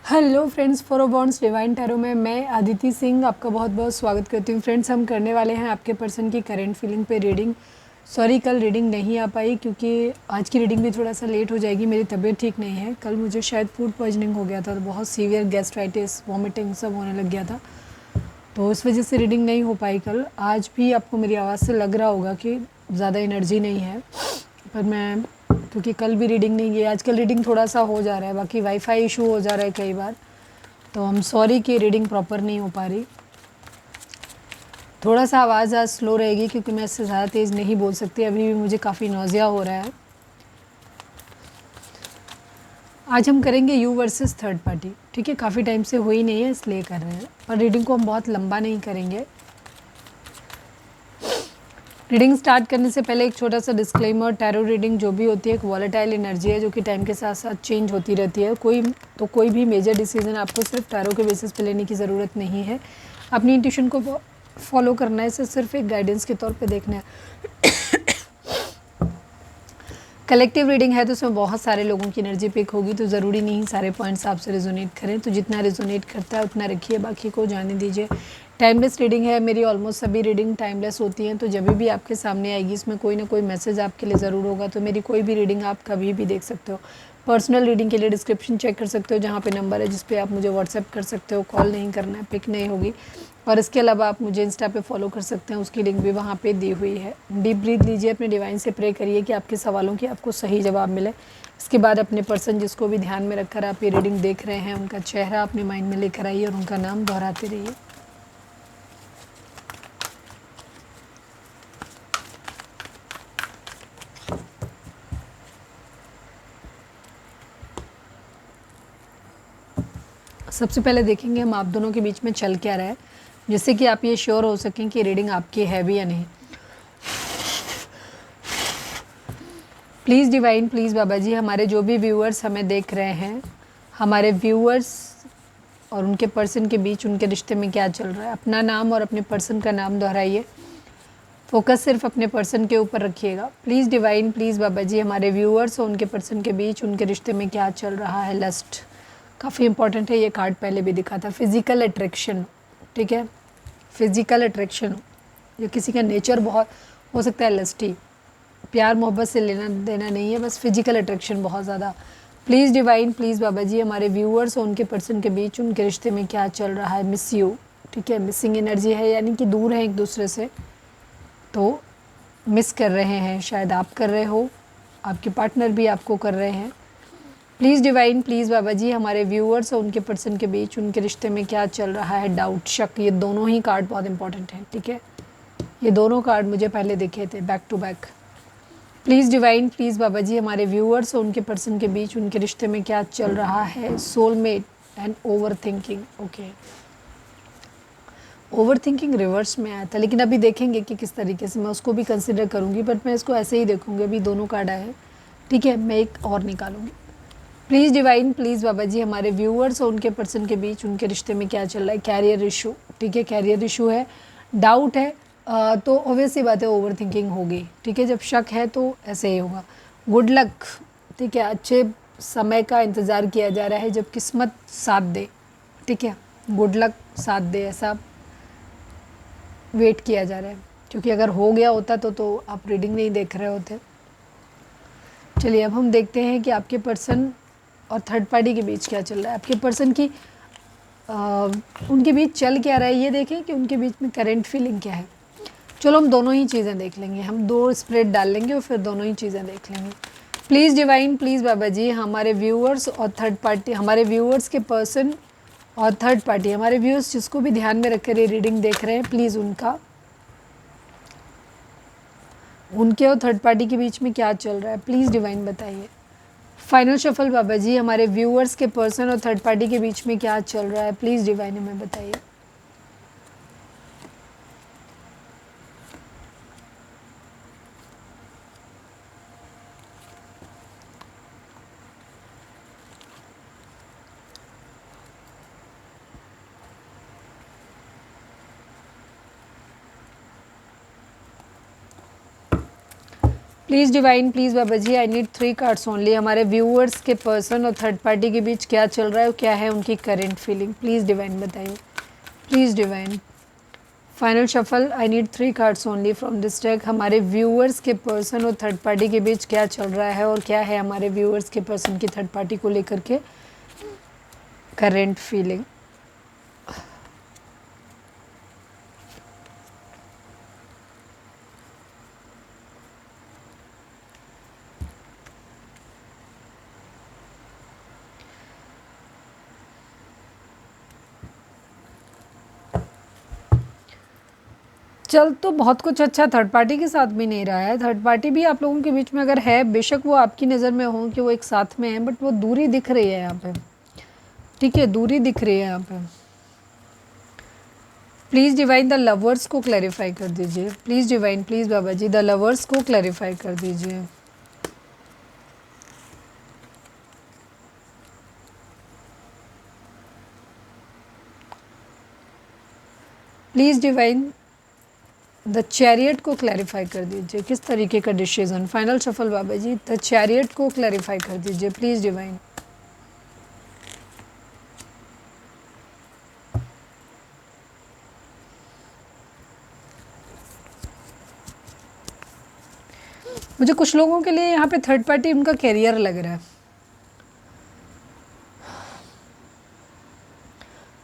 Hello friends, फॉरबॉन्ड्स divine tarot में मैं आदिति सिंह आपका बहुत बहुत स्वागत करती हूँ। फ्रेंड्स, हम करने वाले हैं आपके पर्सन की करंट फीलिंग पे रीडिंग। सॉरी, कल रीडिंग नहीं आ पाई क्योंकि आज की रीडिंग भी थोड़ा सा लेट हो जाएगी। मेरी तबीयत ठीक नहीं है। कल मुझे शायद फूड पॉइजनिंग हो गया था, तो बहुत सीवियर गैस्ट्राइटिस, वॉमिटिंग सब होने लग गया था, तो इस वजह से रीडिंग नहीं हो पाई कल। आज भी आपको मेरी आवाज़ से लग रहा होगा कि ज़्यादा एनर्जी नहीं है, पर मैं क्योंकि कल भी रीडिंग नहीं की, आजकल रीडिंग थोड़ा सा हो जा रहा है, बाकी वाईफाई इशू हो जा रहा है कई बार, तो हम सॉरी कि रीडिंग प्रॉपर नहीं हो पा रही। थोड़ा सा आवाज़ आज स्लो रहेगी क्योंकि मैं इससे ज़्यादा तेज़ नहीं बोल सकती। अभी भी मुझे काफ़ी नौजिया हो रहा है। आज हम करेंगे यू वर्सेस थर्ड पार्टी। ठीक है, काफ़ी टाइम से हुई नहीं है इसलिए कर रहे हैं, पर रीडिंग को हम बहुत लंबा नहीं करेंगे। रीडिंग स्टार्ट करने से पहले एक छोटा सा डिस्क्लेमर, टैरो रीडिंग जो भी होती है एक वॉलेटाइल एनर्जी है जो कि टाइम के साथ साथ चेंज होती रहती है। कोई भी मेजर डिसीजन आपको सिर्फ टैरो के बेसिस पे लेने की ज़रूरत नहीं है। अपनी इंट्यूशन को फॉलो करना है, इसे सिर्फ एक गाइडेंस के तौर पे देखना है। कलेक्टिव रीडिंग है तो उसमें बहुत सारे लोगों की एनर्जी पिक होगी, तो ज़रूरी नहीं सारे पॉइंट्स आपसे रिजोनेट करें, तो जितना रिजोनेट करता है उतना रखिए, बाकी को जाने दीजिए। टाइमलेस रीडिंग है, मेरी ऑलमोस्ट सभी रीडिंग टाइमलेस होती हैं, तो जब भी आपके सामने आएगी इसमें कोई ना कोई मैसेज आपके लिए ज़रूर होगा, तो मेरी कोई भी रीडिंग आप कभी भी देख सकते हो। पर्सनल रीडिंग के लिए डिस्क्रिप्शन चेक कर सकते हो, जहाँ पे नंबर है जिस पे आप मुझे व्हाट्सएप कर सकते हो। कॉल नहीं करना है, पिक नहीं होगी। और इसके अलावा आप मुझे इंस्टा पे फॉलो कर सकते हैं, उसकी लिंक भी वहाँ पे दी हुई है। डीप ब्रीथ लीजिए, अपने डिवाइन से प्रे करिए कि आपके सवालों की आपको सही जवाब मिले। इसके बाद अपने पर्सन जिसको भी ध्यान में रखकर आप ये रीडिंग देख रहे हैं, उनका चेहरा अपने माइंड में लेकर आइए और उनका नाम दोहराते रहिए। सबसे पहले देखेंगे हम आप दोनों के बीच में चल क्या रहा है, जिससे कि आप ये श्योर हो सकें कि रीडिंग आपकी है भी या नहीं। Please divine, please Baba ji, हमारे जो भी व्यूअर्स हमें देख रहे हैं, हमारे व्यूअर्स और उनके पर्सन के बीच उनके रिश्ते में क्या चल रहा है। अपना नाम और अपने पर्सन का नाम दोहराइए। फोकस सिर्फ अपने पर्सन के ऊपर रखिएगा। Please divine, please Baba ji, हमारे व्यूअर्स और उनके पर्सन के बीच उनके रिश्ते में क्या चल रहा है। लस्ट काफ़ी इंपॉर्टेंट है, ये कार्ड पहले भी दिखा था। फिजिकल अट्रैक्शन, ठीक है, फिजिकल अट्रैक्शन, जो किसी का नेचर बहुत हो सकता है लस्टी, प्यार मोहब्बत से लेना देना नहीं है, बस फिजिकल अट्रैक्शन बहुत ज़्यादा। Please divine, please Baba ji, हमारे व्यूअर्स और उनके पर्सन के बीच उनके रिश्ते में क्या चल रहा है। मिस यू, ठीक है, मिसिंग एनर्जी है, यानी कि दूर हैं एक दूसरे से, तो मिस कर रहे हैं। शायद आप कर रहे हो, आपके पार्टनर भी आपको कर रहे हैं। Please divine, please Baba ji, हमारे व्यूअर्स और उनके पर्सन के बीच उनके रिश्ते में क्या चल रहा है। डाउट, शक, ये दोनों ही कार्ड बहुत इंपॉर्टेंट हैं, ठीक है। ये दोनों कार्ड मुझे पहले दिखे थे back to back. Please divine, please Baba ji, हमारे व्यूअर्स और उनके पर्सन के बीच उनके रिश्ते में क्या चल रहा है। Soulmate and over thinking, okay. Over thinking reverse में आया था, लेकिन अभी देखेंगे कि किस तरीके से मैं उसको भी कंसिडर करूँगी, बट मैं इसको ऐसे ही देखूँगी। अभी दोनों कार्ड आए हैं, ठीक है, मैं एक और निकालूंगी। Please divine, please Baba ji, हमारे व्यूअर्स और उनके पर्सन के बीच उनके रिश्ते में क्या चल रहा है। कैरियर इशू, ठीक है, कैरियर इशू है, डाउट है, तो ऑब्वियस सी बात है ओवर थिंकिंग होगी, ठीक है। जब शक है तो ऐसे ही होगा। गुड लक, ठीक है, अच्छे समय का इंतज़ार किया जा रहा है जब किस्मत साथ दे, ठीक है, गुड लक साथ दे, ऐसा वेट किया जा रहा है, क्योंकि अगर हो गया होता तो आप रीडिंग नहीं देख रहे होते। चलिए अब हम देखते हैं कि आपके पर्सन और थर्ड पार्टी के बीच क्या चल रहा है। आपके पर्सन की उनके बीच चल क्या रहा है, ये देखें कि उनके बीच में करंट फीलिंग क्या है। चलो हम दोनों ही चीज़ें देख लेंगे, हम दो स्प्रेड डाल लेंगे और फिर दोनों ही चीज़ें देख लेंगे। Please divine, please Baba ji, हमारे व्यूअर्स और थर्ड पार्टी, हमारे व्यूअर्स के पर्सन और थर्ड पार्टी, हमारे व्यूअर्स जिसको भी ध्यान में रखकर ये रीडिंग देख रहे हैं, प्लीज़ उनके और थर्ड पार्टी के बीच में क्या चल रहा है, प्लीज़ डिवाइन बताइए। फाइनल शफल बाबा जी, हमारे व्यूअर्स के पर्सन और थर्ड पार्टी के बीच में क्या चल रहा है, प्लीज़ डिवाइन हमें बताइए। Please divine, please Baba ji, I need 3 cards only. हमारे व्यूअर्स के पर्सन और थर्ड पार्टी के बीच क्या चल रहा है और क्या है उनकी करेंट फीलिंग, प्लीज़ डिवाइन बताइए, please divine. Final shuffle, I need 3 cards only from this deck. हमारे व्यूअर्स के पर्सन और थर्ड पार्टी के बीच क्या चल रहा है और क्या है हमारे व्यूअर्स के पर्सन की थर्ड पार्टी को लेकर के करेंट फीलिंग। चल तो बहुत कुछ अच्छा थर्ड पार्टी के साथ भी नहीं रहा है। थर्ड पार्टी भी आप लोगों के बीच में अगर है, बेशक वो आपकी नज़र में हो कि वो एक साथ में है, बट वो दूरी दिख रही है यहाँ पे, ठीक है, दूरी दिख रही है यहाँ पे। प्लीज़ डिवाइन द लवर्स को क्लैरिफाई कर दीजिए, please divine, please Baba ji, the lovers को क्लैरिफाई कर दीजिए। प्लीज़ डिवाइन द चैरियट को क्लैरिफाई कर दीजिए, किस तरीके का decision. Final shuffle Baba ji, the chariot को क्लैरिफाई कर दीजिए, प्लीज़ डिवाइन। मुझे कुछ लोगों के लिए यहाँ पे थर्ड पार्टी उनका कैरियर लग रहा है।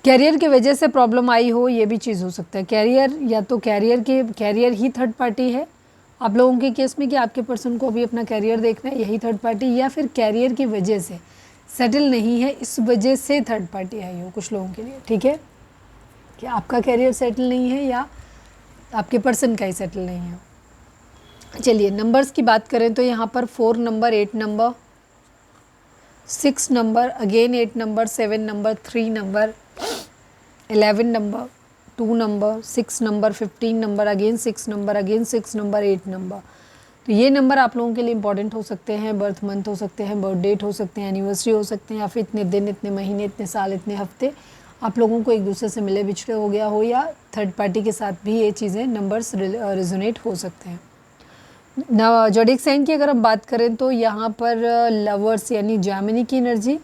कैरियर की वजह से प्रॉब्लम आई हो, ये भी चीज़ हो सकता है। कैरियर या तो कैरियर ही थर्ड पार्टी है आप लोगों के केस में, कि आपके पर्सन को अभी अपना कैरियर देखना है, यही थर्ड पार्टी, या फिर कैरियर की वजह से सेटल नहीं है, इस वजह से थर्ड पार्टी आई हो कुछ लोगों के लिए, ठीक है, कि आपका कैरियर सेटल नहीं है या आपके पर्सन का ही सेटल नहीं है। चलिए नंबर्स की बात करें तो यहाँ पर 4 number, 8 number, 6 number, again 8 number, 7 number, 3 number, 11 number, 2 number, 6 number, 15 number, again 6 number, again 6 number, 8 number. तो ये नंबर आप लोगों के लिए इंपॉर्टेंट हो सकते हैं, बर्थ मंथ हो सकते हैं, बर्थ डेट हो सकते हैं, एनिवर्सरी हो सकते हैं, या फिर इतने दिन, इतने महीने, इतने साल, इतने हफ्ते आप लोगों को एक दूसरे से मिले बिछड़े हो गया हो, या थर्ड पार्टी के साथ भी ये चीज़ें नंबर्स रिजोनेट हो सकते हैं। ज़ोडिएक साइन की अगर हम बात करें तो यहाँ पर लवर्स यानी जेमिनी की एनर्जी,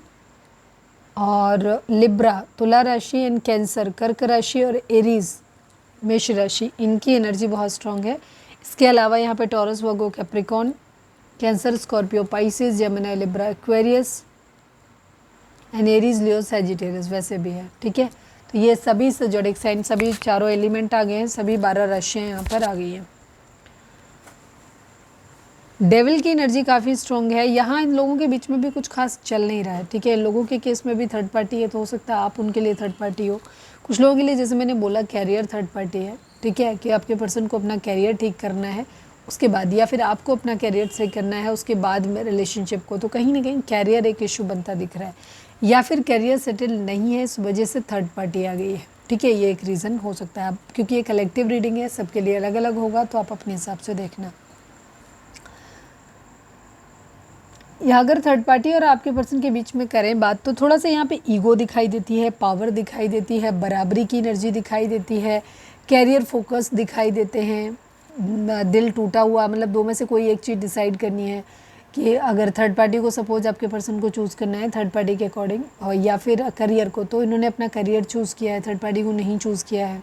और लिब्रा तुला राशि, एंड कैंसर कर्क राशि, और एरीज मेष राशि, इनकी एनर्जी बहुत स्ट्रांग है। इसके अलावा यहाँ पे taurus, Virgo, Capricorn, cancer, Scorpio, Pisces, Gemini, Libra, Aquarius and Aries, Leo, Sagittarius वैसे भी है, ठीक है। तो ये सभी ज़ोडिएक साइन, सभी चारों एलिमेंट आ गए हैं, सभी 12 राशियाँ यहाँ पर आ गई हैं। डेविल की एनर्जी काफ़ी स्ट्रॉन्ग है। यहाँ इन लोगों के बीच में भी कुछ खास चल नहीं रहा है, ठीक है। इन लोगों के केस में भी थर्ड पार्टी है, तो हो सकता है आप उनके लिए थर्ड पार्टी हो। कुछ लोगों के लिए जैसे मैंने बोला कैरियर थर्ड पार्टी है, ठीक है, कि आपके पर्सन को अपना कैरियर ठीक करना है उसके बाद, या फिर आपको अपना कैरियर सही करना है उसके बाद में रिलेशनशिप को, तो कहीं ना कहीं कैरियर एक इशू बनता दिख रहा है, या फिर कैरियर सेटल नहीं है, इस वजह से थर्ड पार्टी आ गई है, ठीक है। ये एक रीज़न हो सकता है। आप क्योंकि ये कलेक्टिव रीडिंग है, सबके लिए अलग अलग होगा, तो आप अपने हिसाब से देखना। या अगर थर्ड पार्टी और आपके पर्सन के बीच में करें बात, तो थोड़ा सा यहाँ पे ईगो दिखाई देती है, पावर दिखाई देती है, बराबरी की एनर्जी दिखाई देती है, कैरियर फोकस दिखाई देते हैं, दिल टूटा हुआ, मतलब दो में से कोई एक चीज़ डिसाइड करनी है, कि अगर थर्ड पार्टी को सपोज आपके पर्सन को चूज़ करना है थर्ड पार्टी के अकॉर्डिंग, और या फिर करियर को, तो इन्होंने अपना करियर चूज़ किया है, थर्ड पार्टी को नहीं चूज़ किया है।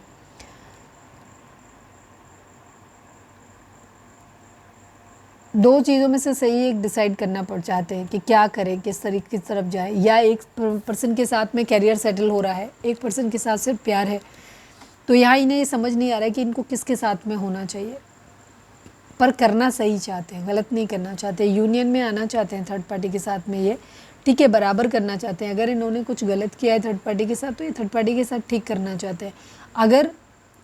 दो चीज़ों में से सही एक डिसाइड करना पड़ चाहते हैं कि क्या करें, किस तरीके किस तरफ जाए, या एक पर्सन के साथ में कैरियर सेटल हो रहा है, एक पर्सन के साथ सिर्फ प्यार है, तो यहाँ इन्हें ये समझ नहीं आ रहा है कि इनको किसके साथ में होना चाहिए, पर करना सही चाहते हैं, गलत नहीं करना चाहते, यूनियन में आना चाहते हैं थर्ड पार्टी के साथ में, ये ठीक है, बराबर करना चाहते हैं। अगर इन्होंने कुछ गलत किया है थर्ड पार्टी के साथ, तो ये थर्ड पार्टी के साथ ठीक करना चाहते हैं। अगर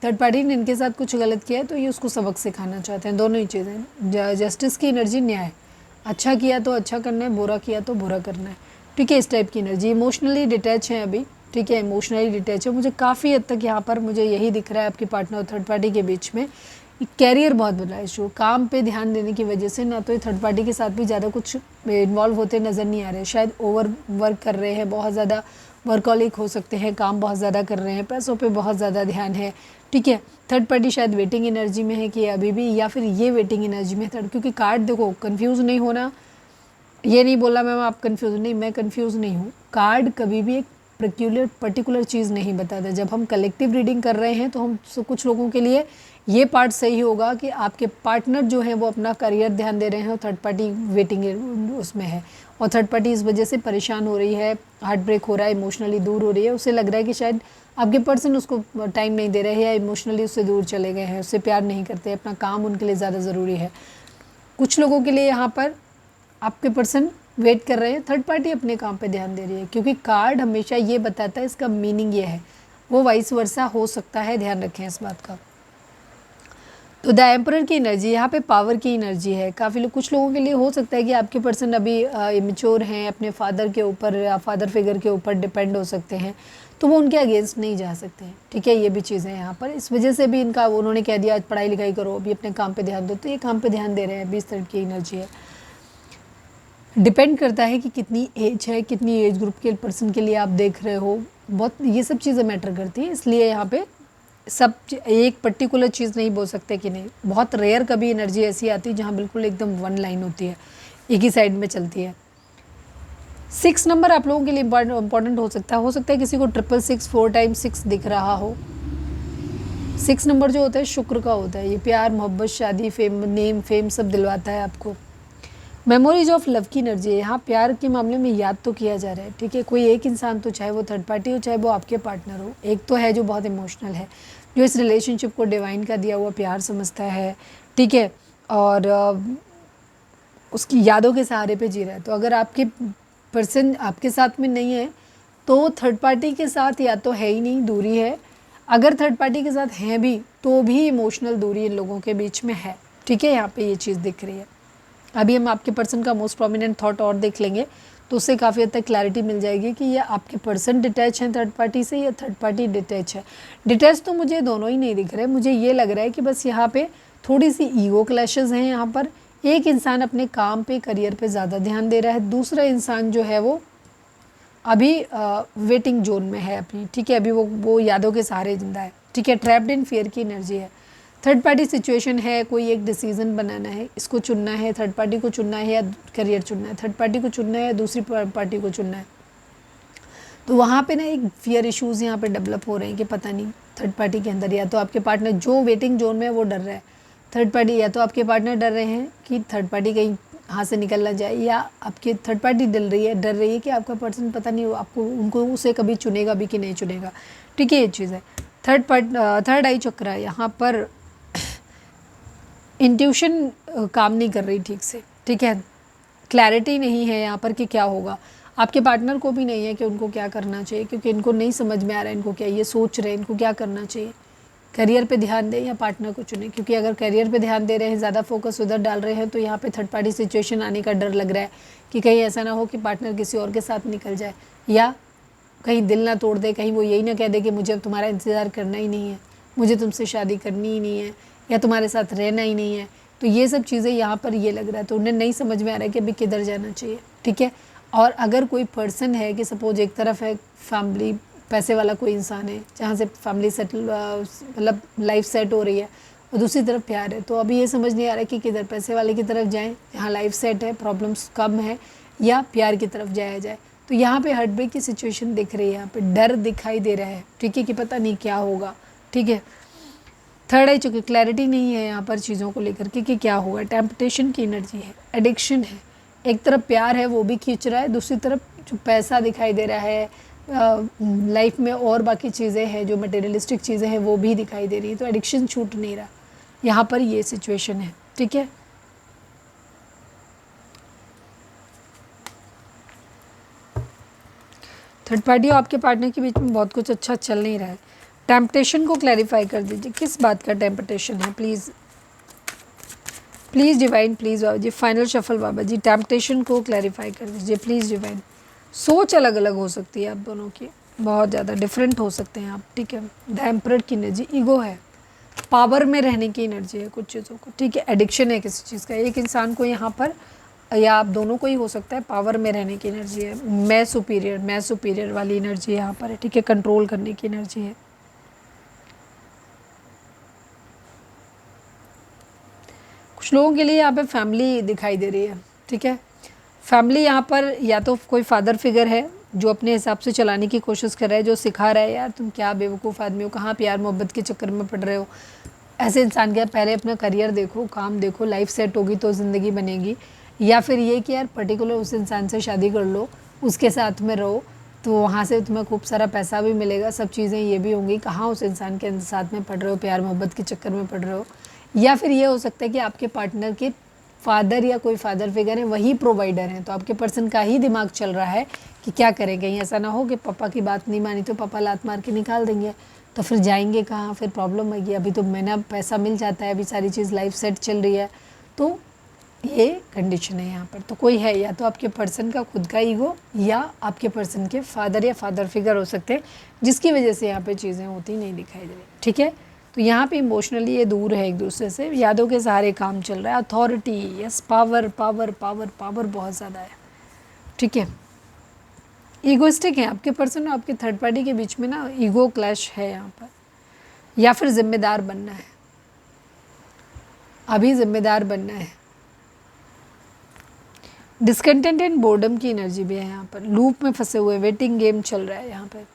थर्ड पार्टी ने इनके साथ कुछ गलत किया है, तो ये उसको सबक सिखाना चाहते हैं। दोनों ही चीज़ें, जस्टिस की एनर्जी, न्याय, अच्छा किया तो अच्छा करना है, बुरा किया तो बुरा करना है, ठीक है, इस टाइप की एनर्जी। इमोशनली डिटैच है अभी, ठीक है, इमोशनली डिटैच है। मुझे काफ़ी हद तक यहाँ पर मुझे यही दिख रहा है आपके पार्टनर और थर्ड पार्टी के बीच में कैरियर बहुत बड़ा इशू, काम पे ध्यान देने की वजह से ना तो ये थर्ड पार्टी के साथ भी ज़्यादा कुछ इन्वॉल्व होते नज़र नहीं आ रहे, शायद ओवर वर्क कर रहे हैं, बहुत ज़्यादा वर्कॉलिक हो सकते हैं, काम बहुत ज़्यादा कर रहे हैं, पैसों पे बहुत ज़्यादा ध्यान है, ठीक है। थर्ड पार्टी शायद वेटिंग एनर्जी में है कि अभी भी, या फिर ये वेटिंग एनर्जी में थर्ड, क्योंकि कार्ड देखो कंफ्यूज नहीं होना, ये नहीं बोला मैम आप कंफ्यूज नहीं, मैं कंफ्यूज नहीं हूँ। कार्ड कभी भी एक पर्टिकुलर चीज़ नहीं बताता। जब हम कलेक्टिव रीडिंग कर रहे हैं तो हम कुछ लोगों के लिए ये पार्ट सही होगा कि आपके पार्टनर जो है वो अपना करियर ध्यान दे रहे हैं और थर्ड पार्टी वेटिंग उसमें है, और थर्ड पार्टी इस वजह से परेशान हो रही है, हार्ट ब्रेक हो रहा है, इमोशनली दूर हो रही है, उसे लग रहा है कि शायद आपके पर्सन उसको टाइम नहीं दे रहे हैं या इमोशनली उससे दूर चले गए हैं, उससे प्यार नहीं करते, अपना काम उनके लिए ज़्यादा ज़रूरी है। कुछ लोगों के लिए यहाँ पर आपके पर्सन वेट कर रहे हैं, थर्ड पार्टी अपने काम पे ध्यान दे रही है, क्योंकि कार्ड हमेशा ये बताता है, इसका मीनिंग ये है, वो वाइस वर्सा हो सकता है, ध्यान रखें इस बात का। तो द एम्परर की एनर्जी यहाँ पे पावर की एनर्जी है। काफ़ी लोग, कुछ लोगों के लिए हो सकता है कि आपके पर्सन अभी इमेच्योर हैं, अपने फादर के ऊपर या फादर फिगर के ऊपर डिपेंड हो सकते हैं, तो वो उनके अगेंस्ट नहीं जा सकते हैं, ठीक है। ये भी चीज़ें हैं यहाँ पर, इस वजह से भी इनका, उन्होंने कह दिया आज पढ़ाई लिखाई करो, अभी अपने काम पे ध्यान दो, तो ये काम पे ध्यान दे रहे हैं, 20 तरह की एनर्जी है। डिपेंड करता है कि कितनी एज है, कितनी एज ग्रुप के पर्सन के लिए आप देख रहे हो, बहुत ये सब चीज़ें मैटर करती हैं। इसलिए यहाँ पे सब एक पर्टिकुलर चीज़ नहीं बोल सकते कि नहीं, बहुत रेयर कभी एनर्जी ऐसी आती है जहाँ बिल्कुल एकदम वन लाइन होती है, एक ही साइड में चलती है। 6 नंबर आप लोगों के लिए इंपॉर्टेंट हो सकता है किसी को 666 4 टाइम 6 दिख रहा हो। 6 नंबर जो होता है शुक्र का होता है, ये प्यार, मोहब्बत, शादी, फेम, नेम, फेम सब दिलवाता है आपको। मेमोरीज ऑफ लव की एनर्जी है, यहाँ प्यार के मामले में याद तो किया जा रहा है, ठीक है। कोई एक इंसान, तो चाहे वो थर्ड पार्टी हो चाहे वो आपके पार्टनर हो, एक तो है जो बहुत इमोशनल है, जो इस रिलेशनशिप को डिवाइन का दिया हुआ प्यार समझता है, ठीक है, और उसकी यादों के सहारे पे जी रहा है। तो अगर आपके पर्सन आपके साथ में नहीं है तो थर्ड पार्टी के साथ या तो है ही नहीं, दूरी है, अगर थर्ड पार्टी के साथ हैं भी तो भी इमोशनल दूरी इन लोगों के बीच में है, ठीक है। यहाँ पे ये चीज़ दिख रही है। अभी हम आपके पर्सन का मोस्ट प्रोमिनेंट थॉट और देख लेंगे तो उससे काफ़ी हद तक क्लैरिटी मिल जाएगी कि ये आपके पर्सन डिटैच हैं थर्ड पार्टी से या थर्ड पार्टी डिटैच है। डिटैच तो मुझे दोनों ही नहीं दिख रहे, मुझे ये लग रहा है कि बस यहाँ पे थोड़ी सी ईगो क्लैशेस हैं। यहाँ पर एक इंसान अपने काम पे, करियर पे ज़्यादा ध्यान दे रहा है, दूसरा इंसान जो है वो अभी वेटिंग जोन में है अपनी, ठीक है, अभी वो यादों के सहारे जिंदा है, ठीक है। ट्रैप्ड इन फियर की एनर्जी है। थर्ड पार्टी सिचुएशन है, कोई एक डिसीजन बनाना है, इसको चुनना है, थर्ड पार्टी को चुनना है या करियर चुनना है, थर्ड पार्टी को चुनना है या दूसरी पार्टी को चुनना है। तो वहाँ पे ना एक फियर इश्यूज़ यहाँ पे डेवलप हो रहे हैं कि पता नहीं थर्ड पार्टी के अंदर, या तो आपके पार्टनर जो वेटिंग जोन में है वो डर रहा है थर्ड पार्टी, या तो आपके पार्टनर डर रहे हैं कि थर्ड पार्टी कहीं हाथ से निकल ना जाए, या आपकी थर्ड पार्टी डर रही है कि आपका पर्सन पता नहीं आपको, उनको उसे कभी चुनेगा भी कि नहीं चुनेगा, ठीक है। ये चीज़ है। थर्ड आई चक्र यहाँ पर इंट्यूशन काम नहीं कर रही ठीक से, ठीक है। क्लैरिटी नहीं है यहाँ पर कि क्या होगा, आपके पार्टनर को भी नहीं है कि उनको क्या करना चाहिए, क्योंकि इनको नहीं समझ में आ रहा है इनको क्या, ये सोच रहे हैं इनको क्या करना चाहिए, करियर पे ध्यान दें या पार्टनर को चुनें। क्योंकि अगर करियर पे ध्यान दे रहे हैं, ज़्यादा फोकस उधर डाल रहे हैं, तो यहाँ पे थर्ड पार्टी सिचुएशन आने का डर लग रहा है कि कहीं ऐसा ना हो कि पार्टनर किसी और के साथ निकल जाए, या कहीं दिल ना तोड़ दे, कहीं वो यही ना कह दे कि मुझे अब तुम्हारा इंतज़ार करना ही नहीं है, मुझे तुमसे शादी करनी ही नहीं है, या तुम्हारे साथ रहना ही नहीं है। तो ये सब चीज़ें यहाँ पर ये लग रहा है, तो उन्हें नहीं समझ में आ रहा है कि अभी किधर जाना चाहिए, ठीक है। और अगर कोई पर्सन है कि सपोज एक तरफ है फैमिली, पैसे वाला कोई इंसान है जहाँ से फैमिली सेटल, मतलब लाइफ सेट हो रही है, और दूसरी तरफ प्यार है, तो अभी ये समझ नहीं आ रहा है कि किधर, पैसे वाले की तरफ जाएँ जहाँ लाइफ सेट है, प्रॉब्लम्स कम है, या प्यार की तरफ जाया जाए। तो यहाँ पे हार्ट ब्रेक की सिचुएशन दिख रही है, यहाँ पे डर दिखाई दे रहा है, ठीक है, कि पता नहीं क्या होगा, ठीक है। थर्ड आई चुकी, क्लैरिटी नहीं है यहाँ पर चीज़ों को लेकर के कि क्या होगा। टेम्पटेशन की एनर्जी है, एडिक्शन है, एक तरफ प्यार है वो भी खींच रहा है, दूसरी तरफ जो पैसा दिखाई दे रहा है, लाइफ में और बाकी चीज़ें हैं जो मटेरियलिस्टिक चीज़ें हैं वो भी दिखाई दे रही है, तो एडिक्शन छूट नहीं रहा, यहाँ पर ये सिचुएशन है, ठीक है। थर्ड पार्टी और आपके पार्टनर के बीच में बहुत कुछ अच्छा चल नहीं रहा है। टेम्पटेशन को क्लैरिफाई कर दीजिए, किस बात का टेम्पटेशन है, please please divine, please Baba ji, final shuffle Baba ji, temptation को क्लैरिफाई कर दीजिए प्लीज़ डिवाइन। सोच अलग अलग हो सकती है आप दोनों की, बहुत ज़्यादा डिफरेंट हो सकते हैं आप, ठीक है। द एम्परर की एनर्जी ईगो है, पावर में रहने की एनर्जी है कुछ चीज़ों को, ठीक है। एडिक्शन है किसी चीज़ का, एक इंसान को यहाँ पर या आप दोनों को ही हो सकता है, पावर में रहने की एनर्जी है, मैं सुपीरियर वाली एनर्जी यहाँ पर है, ठीक है, कंट्रोल करने की एनर्जी है। कुछ लोगों के लिए यहाँ पे फैमिली दिखाई दे रही है, ठीक है। फैमिली यहाँ पर या तो कोई फादर फिगर है जो अपने हिसाब से चलाने की कोशिश कर रहा है, जो सिखा रहा है यार तुम क्या बेवकूफ़ आदमी हो, कहाँ प्यार मोहब्बत के चक्कर में पड़ रहे हो। ऐसे इंसान के पहले अपना करियर देखो, काम देखो, लाइफ सेट होगी तो ज़िंदगी बनेगी। या फिर ये कि यार पर्टिकुलर उस इंसान से शादी कर लो, उसके साथ में रहो, तो वहाँ से तुम्हें खूब सारा पैसा भी मिलेगा, सब चीज़ें ये भी होंगी। कहाँ उस इंसान के साथ में पड़ रहे हो, प्यार मोहब्बत के चक्कर में पड़ रहे हो। या फिर ये हो सकता है कि आपके पार्टनर के फादर या कोई फादर फिगर है, वही प्रोवाइडर हैं, तो आपके पर्सन का ही दिमाग चल रहा है कि क्या करें, कहीं ऐसा ना हो कि पापा की बात नहीं मानी तो पापा लात मार के निकाल देंगे, तो फिर जाएंगे कहाँ, फिर प्रॉब्लम होगी। अभी तो महीना पैसा मिल जाता है, अभी सारी चीज़ लाइफ सेट चल रही है, तो ये कंडीशन है यहाँ पर। तो कोई है, या तो आपके पर्सन का खुद का ईगो या आपके पर्सन के फादर या फादर फिगर हो सकते हैं, जिसकी वजह से यहाँ पे चीज़ें होती नहीं दिखाई दे रही, ठीक है। तो यहाँ पे इमोशनली ये दूर है एक दूसरे से, यादों के सहारे काम चल रहा है। Authority, yes, power power power power बहुत ज़्यादा है, ठीक है। ईगोइस्टिक है आपके पर्सन और आपके थर्ड पार्टी के बीच में ना, ईगो क्लैश है यहाँ पर। या फिर जिम्मेदार बनना है, अभी जिम्मेदार बनना है। डिस्कंटेंट एंड बोर्डम की एनर्जी भी है यहाँ पर, लूप में फंसे हुए, वेटिंग गेम चल रहा है यहाँ पर।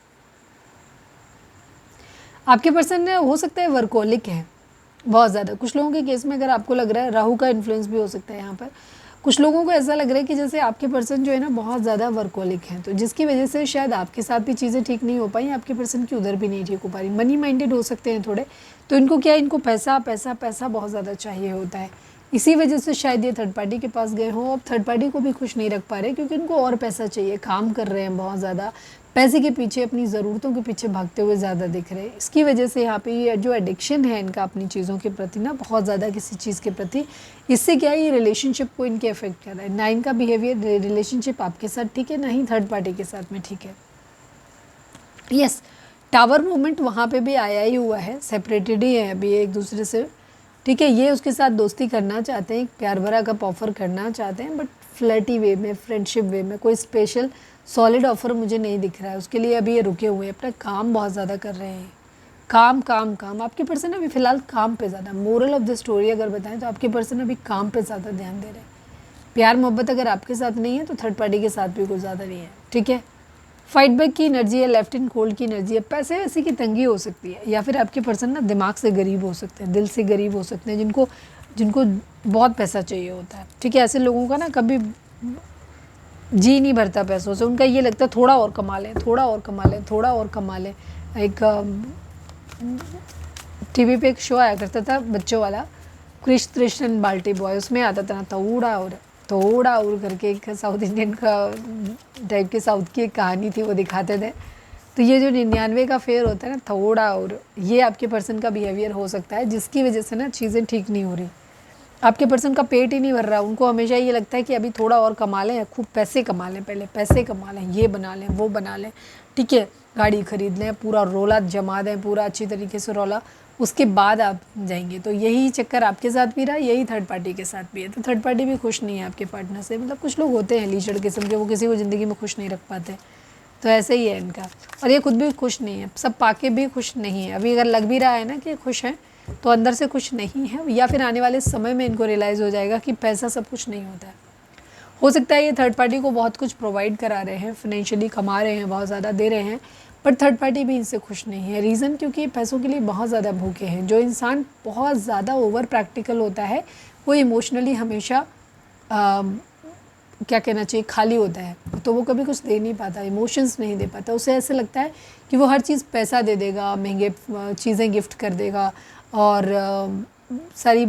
आपके पर्सन हो सकता है वर्कोलिक है बहुत ज़्यादा। कुछ लोगों के केस में अगर आपको लग रहा है, राहु का इन्फ्लुएंस भी हो सकता है यहाँ पर। कुछ लोगों को ऐसा लग रहा है कि जैसे आपके पर्सन जो है ना बहुत ज़्यादा वर्कोलिक हैं, तो जिसकी वजह से शायद आपके साथ भी चीज़ें ठीक नहीं हो पाई, आपके पर्सन की उधर भी नहीं ठीक हो पा रही। मनी माइंडेड हो सकते हैं थोड़े, तो इनको क्या है, इनको पैसा पैसा पैसा बहुत ज़्यादा चाहिए होता है, इसी वजह से शायद ये थर्ड पार्टी के पास गए हों। अब थर्ड पार्टी को भी खुश नहीं रख पा रहे क्योंकि इनको और पैसा चाहिए, काम कर रहे हैं बहुत ज़्यादा, पैसे के पीछे, अपनी ज़रूरतों के पीछे भागते हुए ज़्यादा दिख रहे हैं। इसकी वजह से यहाँ पे ये जो एडिक्शन है इनका अपनी चीज़ों के प्रति ना, बहुत ज़्यादा किसी चीज़ के प्रति, इससे क्या है, ये रिलेशनशिप को इनके अफेक्ट कर रहा है। ना इनका बिहेवियर रिलेशनशिप आपके साथ ठीक है, ना ही थर्ड पार्टी के साथ में ठीक है। यस, टावर मूवमेंट वहाँ पे भी आया ही हुआ है, सेपरेटेड ही है अभी एक दूसरे से, ठीक है। ये उसके साथ दोस्ती करना चाहते हैं, प्यार भरा कप ऑफर करना चाहते हैं, बट फ्लर्टी वे में, फ्रेंडशिप वे में, कोई स्पेशल सॉलिड ऑफर मुझे नहीं दिख रहा है। उसके लिए अभी ये रुके हुए हैं, अपना काम बहुत ज़्यादा कर रहे हैं, काम काम काम। आपके पर्सन अभी फ़िलहाल काम पे ज़्यादा, मोरल ऑफ द स्टोरी अगर बताएं तो आपके पर्सन अभी काम पे ज़्यादा ध्यान दे रहे हैं। प्यार मोहब्बत अगर आपके साथ नहीं है तो थर्ड पार्टी के साथ भी कुछ ज़्यादा नहीं है, ठीक है। फाइट बैक की एनर्जी है, लेफ्ट इन कोल्ड की एनर्जी है, पैसे वैसे की तंगी हो सकती है, या फिर आपके पर्सन ना दिमाग से गरीब हो सकते हैं, दिल से गरीब हो सकते हैं, जिनको बहुत पैसा चाहिए होता है, ठीक है। ऐसे लोगों का ना कभी जी नहीं भरता पैसों से, उनका ये लगता है थोड़ा और कमा लें, थोड़ा और कमा लें, थोड़ा और कमा लें। एक टीवी पे एक शो आया करता था बच्चों वाला, क्रिश त्रिश एंड बाल्टी बॉय, उसमें आता था ना थोड़ा और करके, एक साउथ इंडियन का टाइप के साउथ की एक कहानी थी, वो दिखाते थे। तो ये जो 99 का फेयर होता है ना, थोड़ा और, ये आपके पर्सन का बिहेवियर हो सकता है, जिसकी वजह से ना चीज़ें ठीक नहीं हो रही। आपके पर्सन का पेट ही नहीं भर रहा, उनको हमेशा ये लगता है कि अभी थोड़ा और कमा लें, खूब पैसे कमा लें, पहले पैसे कमा लें, ये बना लें, वो बना लें, ठीक है, गाड़ी खरीद लें, पूरा रोला जमा दें, पूरा अच्छी तरीके से रोला, उसके बाद आप जाएंगे। तो यही चक्कर आपके साथ भी रहा, यही थर्ड पार्टी के साथ भी है। तो थर्ड पार्टी भी खुश नहीं है आपके पार्टनर से। मतलब कुछ लोग होते हैं लीचड़ किस्म के, वो किसी को ज़िंदगी में खुश नहीं रख पाते, तो ऐसे ही है इनका। और ये खुद भी खुश नहीं है, सब पाके भी खुश नहीं है। अभी अगर लग भी रहा है ना कि खुश हैं, तो अंदर से खुश नहीं है, या फिर आने वाले समय में इनको रियलाइज़ हो जाएगा कि पैसा सब कुछ नहीं होता है। हो सकता है ये थर्ड पार्टी को बहुत कुछ प्रोवाइड करा रहे हैं, फाइनेंशियली कमा रहे हैं, बहुत ज़्यादा दे रहे हैं, पर थर्ड पार्टी भी इनसे खुश नहीं है। रीज़न क्योंकि पैसों के लिए बहुत ज़्यादा भूखे हैं। जो इंसान बहुत ज़्यादा ओवर प्रैक्टिकल होता है, वो इमोशनली हमेशा क्या कहना चाहिए, खाली होता है, तो वो कभी कुछ दे नहीं पाता, इमोशंस नहीं दे पाता। उसे ऐसे लगता है कि वो हर चीज़ पैसा दे देगा, महंगे चीज़ें गिफ्ट कर देगा और सारी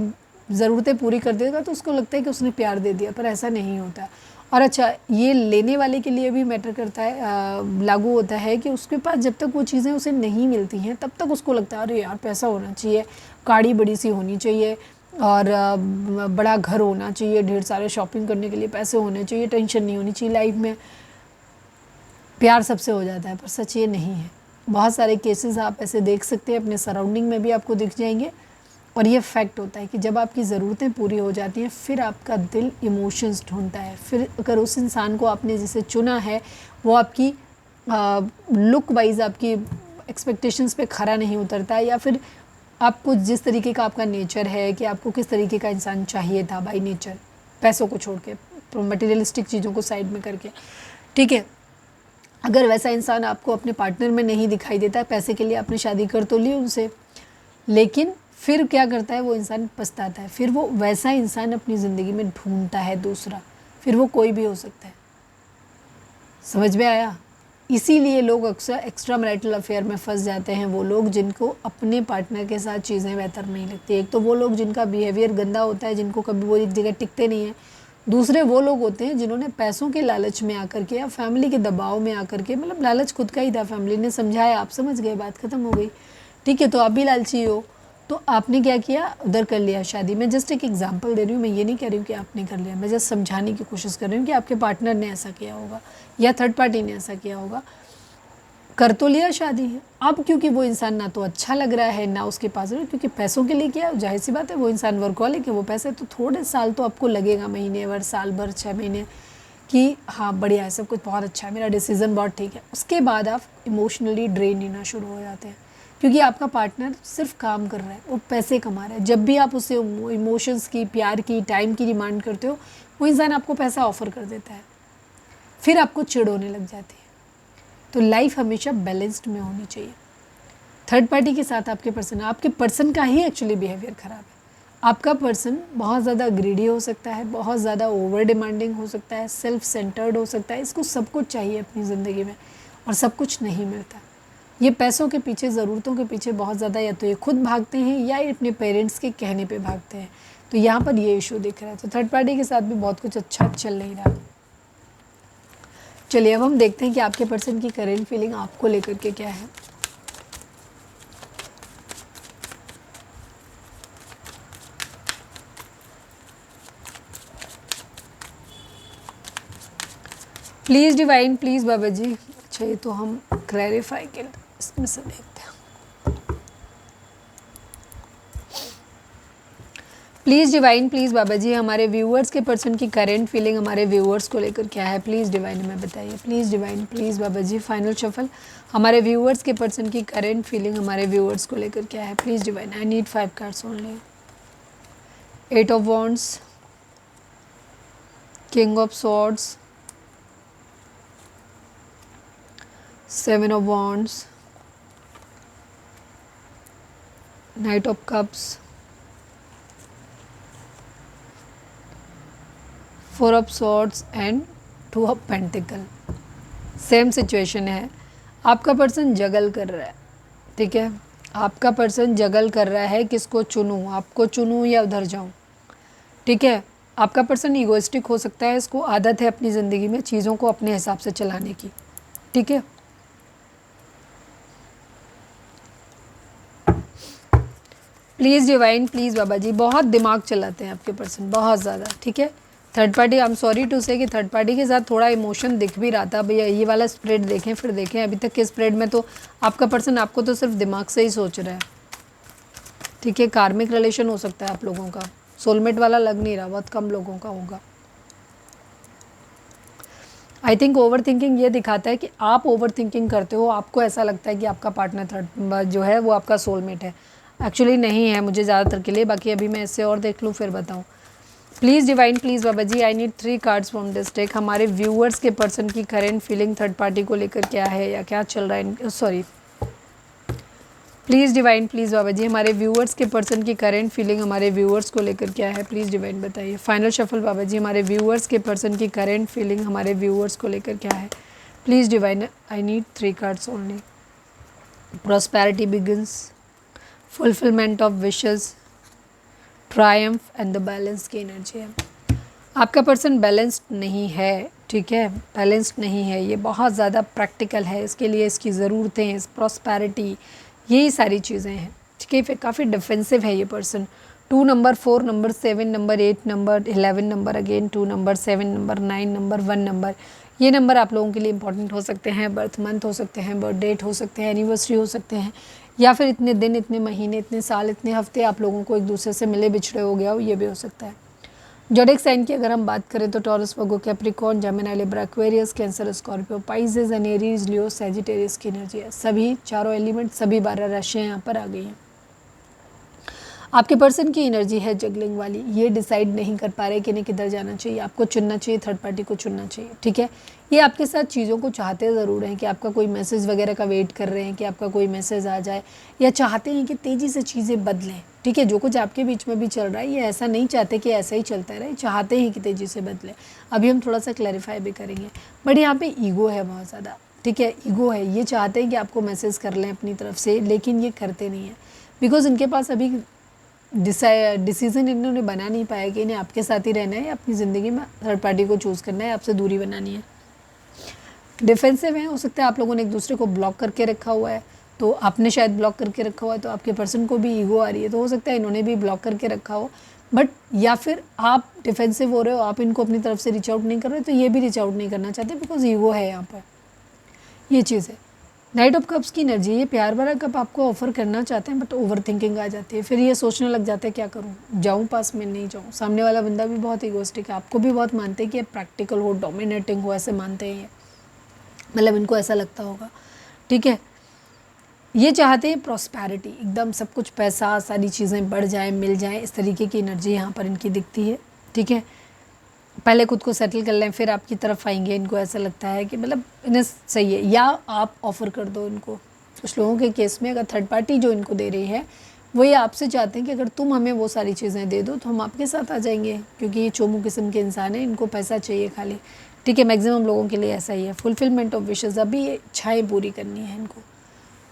ज़रूरतें पूरी कर देगा, तो उसको लगता है कि उसने प्यार दे दिया, पर ऐसा नहीं होता। और अच्छा, ये लेने वाले के लिए भी मैटर करता है, लागू होता है कि उसके पास जब तक वो चीज़ें उसे नहीं मिलती हैं, तब तक उसको लगता है अरे यार पैसा होना चाहिए, गाड़ी बड़ी सी होनी चाहिए, और बड़ा घर होना चाहिए, ढेर सारे शॉपिंग करने के लिए पैसे होने चाहिए, टेंशन नहीं होनी चाहिए लाइफ में, प्यार सबसे हो जाता है। पर सच ये नहीं है। बहुत सारे केसेस आप ऐसे देख सकते हैं, अपने सराउंडिंग में भी आपको दिख जाएंगे, और ये फैक्ट होता है कि जब आपकी ज़रूरतें पूरी हो जाती हैं फिर आपका दिल इमोशंस ढूंढता है। फिर अगर उस इंसान को आपने जिसे चुना है वो आपकी लुक वाइज आपकी एक्सपेक्टेशंस पे खरा नहीं उतरता है, या फिर आपको जिस तरीके का आपका नेचर है कि आपको किस तरीके का इंसान चाहिए था बाई नेचर, पैसों को छोड़ के, मटेरियलिस्टिक चीज़ों को साइड में करके, ठीक है, अगर वैसा इंसान आपको अपने पार्टनर में नहीं दिखाई देता है, पैसे के लिए आपने शादी कर तो ली उनसे, लेकिन फिर क्या करता है वो इंसान पछताता है, फिर वो वैसा इंसान अपनी ज़िंदगी में ढूंढता है दूसरा, फिर वो कोई भी हो सकता है। समझ में आया? इसीलिए लोग अक्सर एक्स्ट्रा मैरिटल अफेयर में फंस जाते हैं, वो लोग जिनको अपने पार्टनर के साथ चीज़ें बेहतर नहीं लगती। एक तो वो लोग जिनका बिहेवियर गंदा होता है, जिनको कभी वो एक जगह टिकते नहीं हैं। दूसरे वो लोग होते हैं जिन्होंने पैसों के लालच में आकर के या फैमिली के दबाव में आकर के, मतलब लालच खुद का ही था, फैमिली ने समझाया, आप समझ गए, बात ख़त्म हो गई, ठीक है, तो आप भी लालची हो, तो आपने क्या किया, उधर कर लिया शादी। मैं जस्ट एक एग्जांपल दे रही हूँ, मैं ये नहीं कह रही हूँ कि आपने कर लिया, मैं जस्ट समझाने की कोशिश कर रही हूँ कि आपके पार्टनर ने ऐसा किया होगा या थर्ड पार्टी ने ऐसा किया होगा। कर तो लिया शादी है, अब क्योंकि वो इंसान ना तो अच्छा लग रहा है ना उसके पास, क्योंकि पैसों के लिए किया, जाहिर सी बात है वो इंसान वर्कहॉलिक है, वो पैसे तो थोड़े साल तो आपको लगेगा, महीने भर, साल भर, 6 महीने, कि हाँ बढ़िया है, सब कुछ बहुत अच्छा है, मेरा डिसीज़न बहुत ठीक है। उसके बाद आप इमोशनली ड्रेन होना शुरू हो जाते हैं, क्योंकि आपका पार्टनर सिर्फ काम कर रहा है, वो पैसे कमा रहा है। जब भी आप उससे इमोशंस की, प्यार की, टाइम की डिमांड करते हो, वो इंसान आपको पैसा ऑफर कर देता है, फिर आपको चिढ़ होने लग जाती है। तो लाइफ हमेशा बैलेंस्ड में होनी चाहिए। थर्ड पार्टी के साथ आपके पर्सन का ही एक्चुअली बिहेवियर ख़राब है। आपका पर्सन बहुत ज़्यादा ग्रीडी हो सकता है, बहुत ज़्यादा ओवर डिमांडिंग हो सकता है, सेल्फ सेंटर्ड हो सकता है, इसको सब कुछ चाहिए अपनी ज़िंदगी में और सब कुछ नहीं मिलता। ये पैसों के पीछे, ज़रूरतों के पीछे बहुत ज़्यादा या तो ये खुद भागते हैं या ये अपने पेरेंट्स के कहने पे भागते हैं। तो यहाँ पर ये इशू दिख रहा है। तो थर्ड पार्टी के साथ भी बहुत कुछ अच्छा चल नहीं रहा। चलिए अब हम देखते हैं कि आपके पर्सन की करेंट फीलिंग आपको लेकर के क्या है। प्लीज़ डिवाइन, प्लीज़ बाबा जी। अच्छा ये तो हम क्लैरिफाई के इसमें से देखते हैं। Please divine, please Baba ji, हमारे व्यूअर्स के पर्सन की करेंट फीलिंग हमारे व्यूअर्स को लेकर क्या है, प्लीज़ डिवाइन हमें बताइए। Please divine, please Baba ji, final shuffle, हमारे व्यूअर्स के पर्सन की करेंट फीलिंग हमारे व्यूअर्स को लेकर क्या है, please divine. I need 5 cards only. 8 of wands, king of swords, 7 of wands, Knight of cups, 4 of swords and 2 of pentacle। Same situation है। आपका पर्सन जगल कर रहा है, ठीक है, आपका पर्सन जगल कर रहा है, किसको चुनूं, आपको चुनूं या उधर जाऊं, ठीक है। आपका पर्सन ईगोइस्टिक हो सकता है, इसको आदत है अपनी ज़िंदगी में चीज़ों को अपने हिसाब से चलाने की, ठीक है। प्लीज़ डिवाइन, प्लीज़ बाबा जी, बहुत दिमाग चलाते हैं आपके पर्सन, बहुत ज़्यादा, ठीक है। Third party, I am sorry to say कि थर्ड पार्टी के साथ थोड़ा इमोशन दिख भी रहा था। भैया ये वाला स्प्रेड देखें, फिर देखें अभी तक के स्प्रेड में तो आपका पर्सन आपको तो सिर्फ दिमाग से ही सोच रहा है, ठीक है। कार्मिक रिलेशन हो सकता है आप लोगों का, सोलमेट वाला लग नहीं रहा, बहुत कम लोगों का होगा। आई थिंक ओवर थिंकिंग ये दिखाता है कि आप ओवर थिंकिंग करते हो, आपको ऐसा लगता है कि आपका पार्टनर थर्ड जो है वो आपका सोलमेट है, एक्चुअली नहीं है मुझे ज़्यादातर के लिए। बाकी अभी मैं इससे और देख लूँ फिर बताऊँ। Please divine, please Baba ji, I need 3 cards from this deck. हमारे व्यूअर्स के पर्सन की करेंट फीलिंग थर्ड पार्टी को लेकर क्या है या क्या चल रहा है, sorry. Please divine, please Baba ji, हमारे व्यूअर्स के पर्सन की करेंट फीलिंग हमारे व्यूअर्स को लेकर क्या है, प्लीज़ डिवाइन बताइए। फाइनल शफल बाबा जी, हमारे व्यूअर्स के पर्सन की करेंट फीलिंग हमारे व्यूअर्स को लेकर क्या है, please divine. I need 3 cards only. Prosperity begins, fulfilment of wishes, Triumph and the balance की एनर्जी है। आपका पर्सन बैलेंस्ड नहीं है, ठीक है, बैलेंस्ड नहीं है, ये बहुत ज़्यादा प्रैक्टिकल है, इसके लिए इसकी ज़रूरतें, इस प्रॉस्पेरिटी, यही सारी चीज़ें हैं, ठीक है। फिर काफ़ी डिफेंसिव है ये person. 2 number, 4 number, 7 number, 8 number, 11 number, again 2 number, 7 number, 9 number, 1 number, ये नंबर आप लोगों के लिए इंपॉर्टेंट हो सकते हैं, बर्थ मंथ हो सकते हैं, बर्थ डेट हो सकते हैं, एनिवर्सरी हो सकते हैं, या फिर इतने दिन, इतने महीने, इतने साल, इतने हफ्ते आप लोगों को एक दूसरे से मिले बिछड़े हो गया हो, ये भी हो सकता है। ज़ोडिएक साइन की अगर हम बात करें तो taurus, Virgo, Capricorn, Gemini, Libra, Aquarius, cancer, Scorpio, Pisces and Aries, Leo, Sagittarius की एनर्जी है। सभी चारों एलिमेंट, सभी 12 राशियाँ यहाँ पर आ गई हैं। आपके पर्सन की एनर्जी है जगलिंग वाली, ये डिसाइड नहीं कर पा रहे कि इन्हें किधर जाना चाहिए, आपको चुनना चाहिए, थर्ड पार्टी को चुनना चाहिए, ठीक है। ये आपके साथ चीज़ों को चाहते ज़रूर हैं कि आपका कोई मैसेज वगैरह का वेट कर रहे हैं कि आपका कोई मैसेज आ जाए, या चाहते हैं कि तेज़ी से चीज़ें बदलें, ठीक है। जो कुछ आपके बीच में भी चल रहा है ये ऐसा नहीं चाहते कि ऐसा ही चलता रहे, चाहते हैं कि तेज़ी से बदले। अभी हम थोड़ा सा क्लैरिफाई भी करेंगे, बट यहाँ पे ईगो है बहुत ज़्यादा, ठीक है। ईगो है, ये चाहते हैं कि आपको मैसेज कर लें अपनी तरफ से, लेकिन ये करते नहीं हैं बिकॉज इनके पास अभी डिसीज़न इन्होंने बना नहीं पाया कि इन्हें आपके साथ ही रहना है या अपनी ज़िंदगी में थर्ड पार्टी को चूज़ करना है, आपसे दूरी बनानी है। डिफेंसिव है, हो सकता है आप लोगों ने एक दूसरे को ब्लॉक करके रखा हुआ है, तो आपने शायद ब्लॉक करके रखा हुआ है, तो आपके पर्सन को भी ईगो आ रही है, तो हो सकता है इन्होंने भी ब्लॉक करके रखा हो, बट या फिर आप डिफेंसिव हो रहे हो, आप इनको अपनी तरफ से रीच आउट नहीं कर रहे, तो ये भी रीच आउट नहीं करना चाहते बिकॉज ईगो है यहाँ पर, ये चीज़ है। नाइट ऑफ कप्स की एनर्जी, ये प्यार भरा कप आपको ऑफर करना चाहते हैं, बट ओवर थिंकिंग आ जाती है, फिर ये सोचने लग जाते हैं क्या करूँ, जाऊँ पास में, नहीं जाऊँ। सामने वाला बंदा भी बहुत इगोस्टिक है, आपको भी बहुत मानते हैं कि प्रैक्टिकल हो, डोमिनेटिंग हो, ऐसे मानते हैं ये, मतलब इनको ऐसा लगता होगा, ठीक है। ये चाहते हैं प्रॉस्पैरिटी, एकदम सब कुछ, पैसा, सारी चीज़ें बढ़ जाएँ, मिल जाएँ, इस तरीके की एनर्जी यहाँ पर इनकी दिखती है, ठीक है। पहले खुद को सेटल कर लें फिर आपकी तरफ आएंगे, इनको ऐसा लगता है कि मतलब इन्हें सही है, या आप ऑफ़र कर दो इनको। कुछ लोगों के केस में अगर थर्ड पार्टी जो इनको दे रही है वो ये आपसे चाहते हैं कि अगर तुम हमें वो सारी चीज़ें दे दो तो हम आपके साथ आ जाएंगे, क्योंकि ये चोमू किस्म के इंसान है, इनको पैसा चाहिए खाली, ठीक है। मैक्सिमम लोगों के लिए ऐसा ही है। फुलफिलमेंट ऑफ विशेज़, अभी ये इच्छाएँ पूरी करनी है इनको,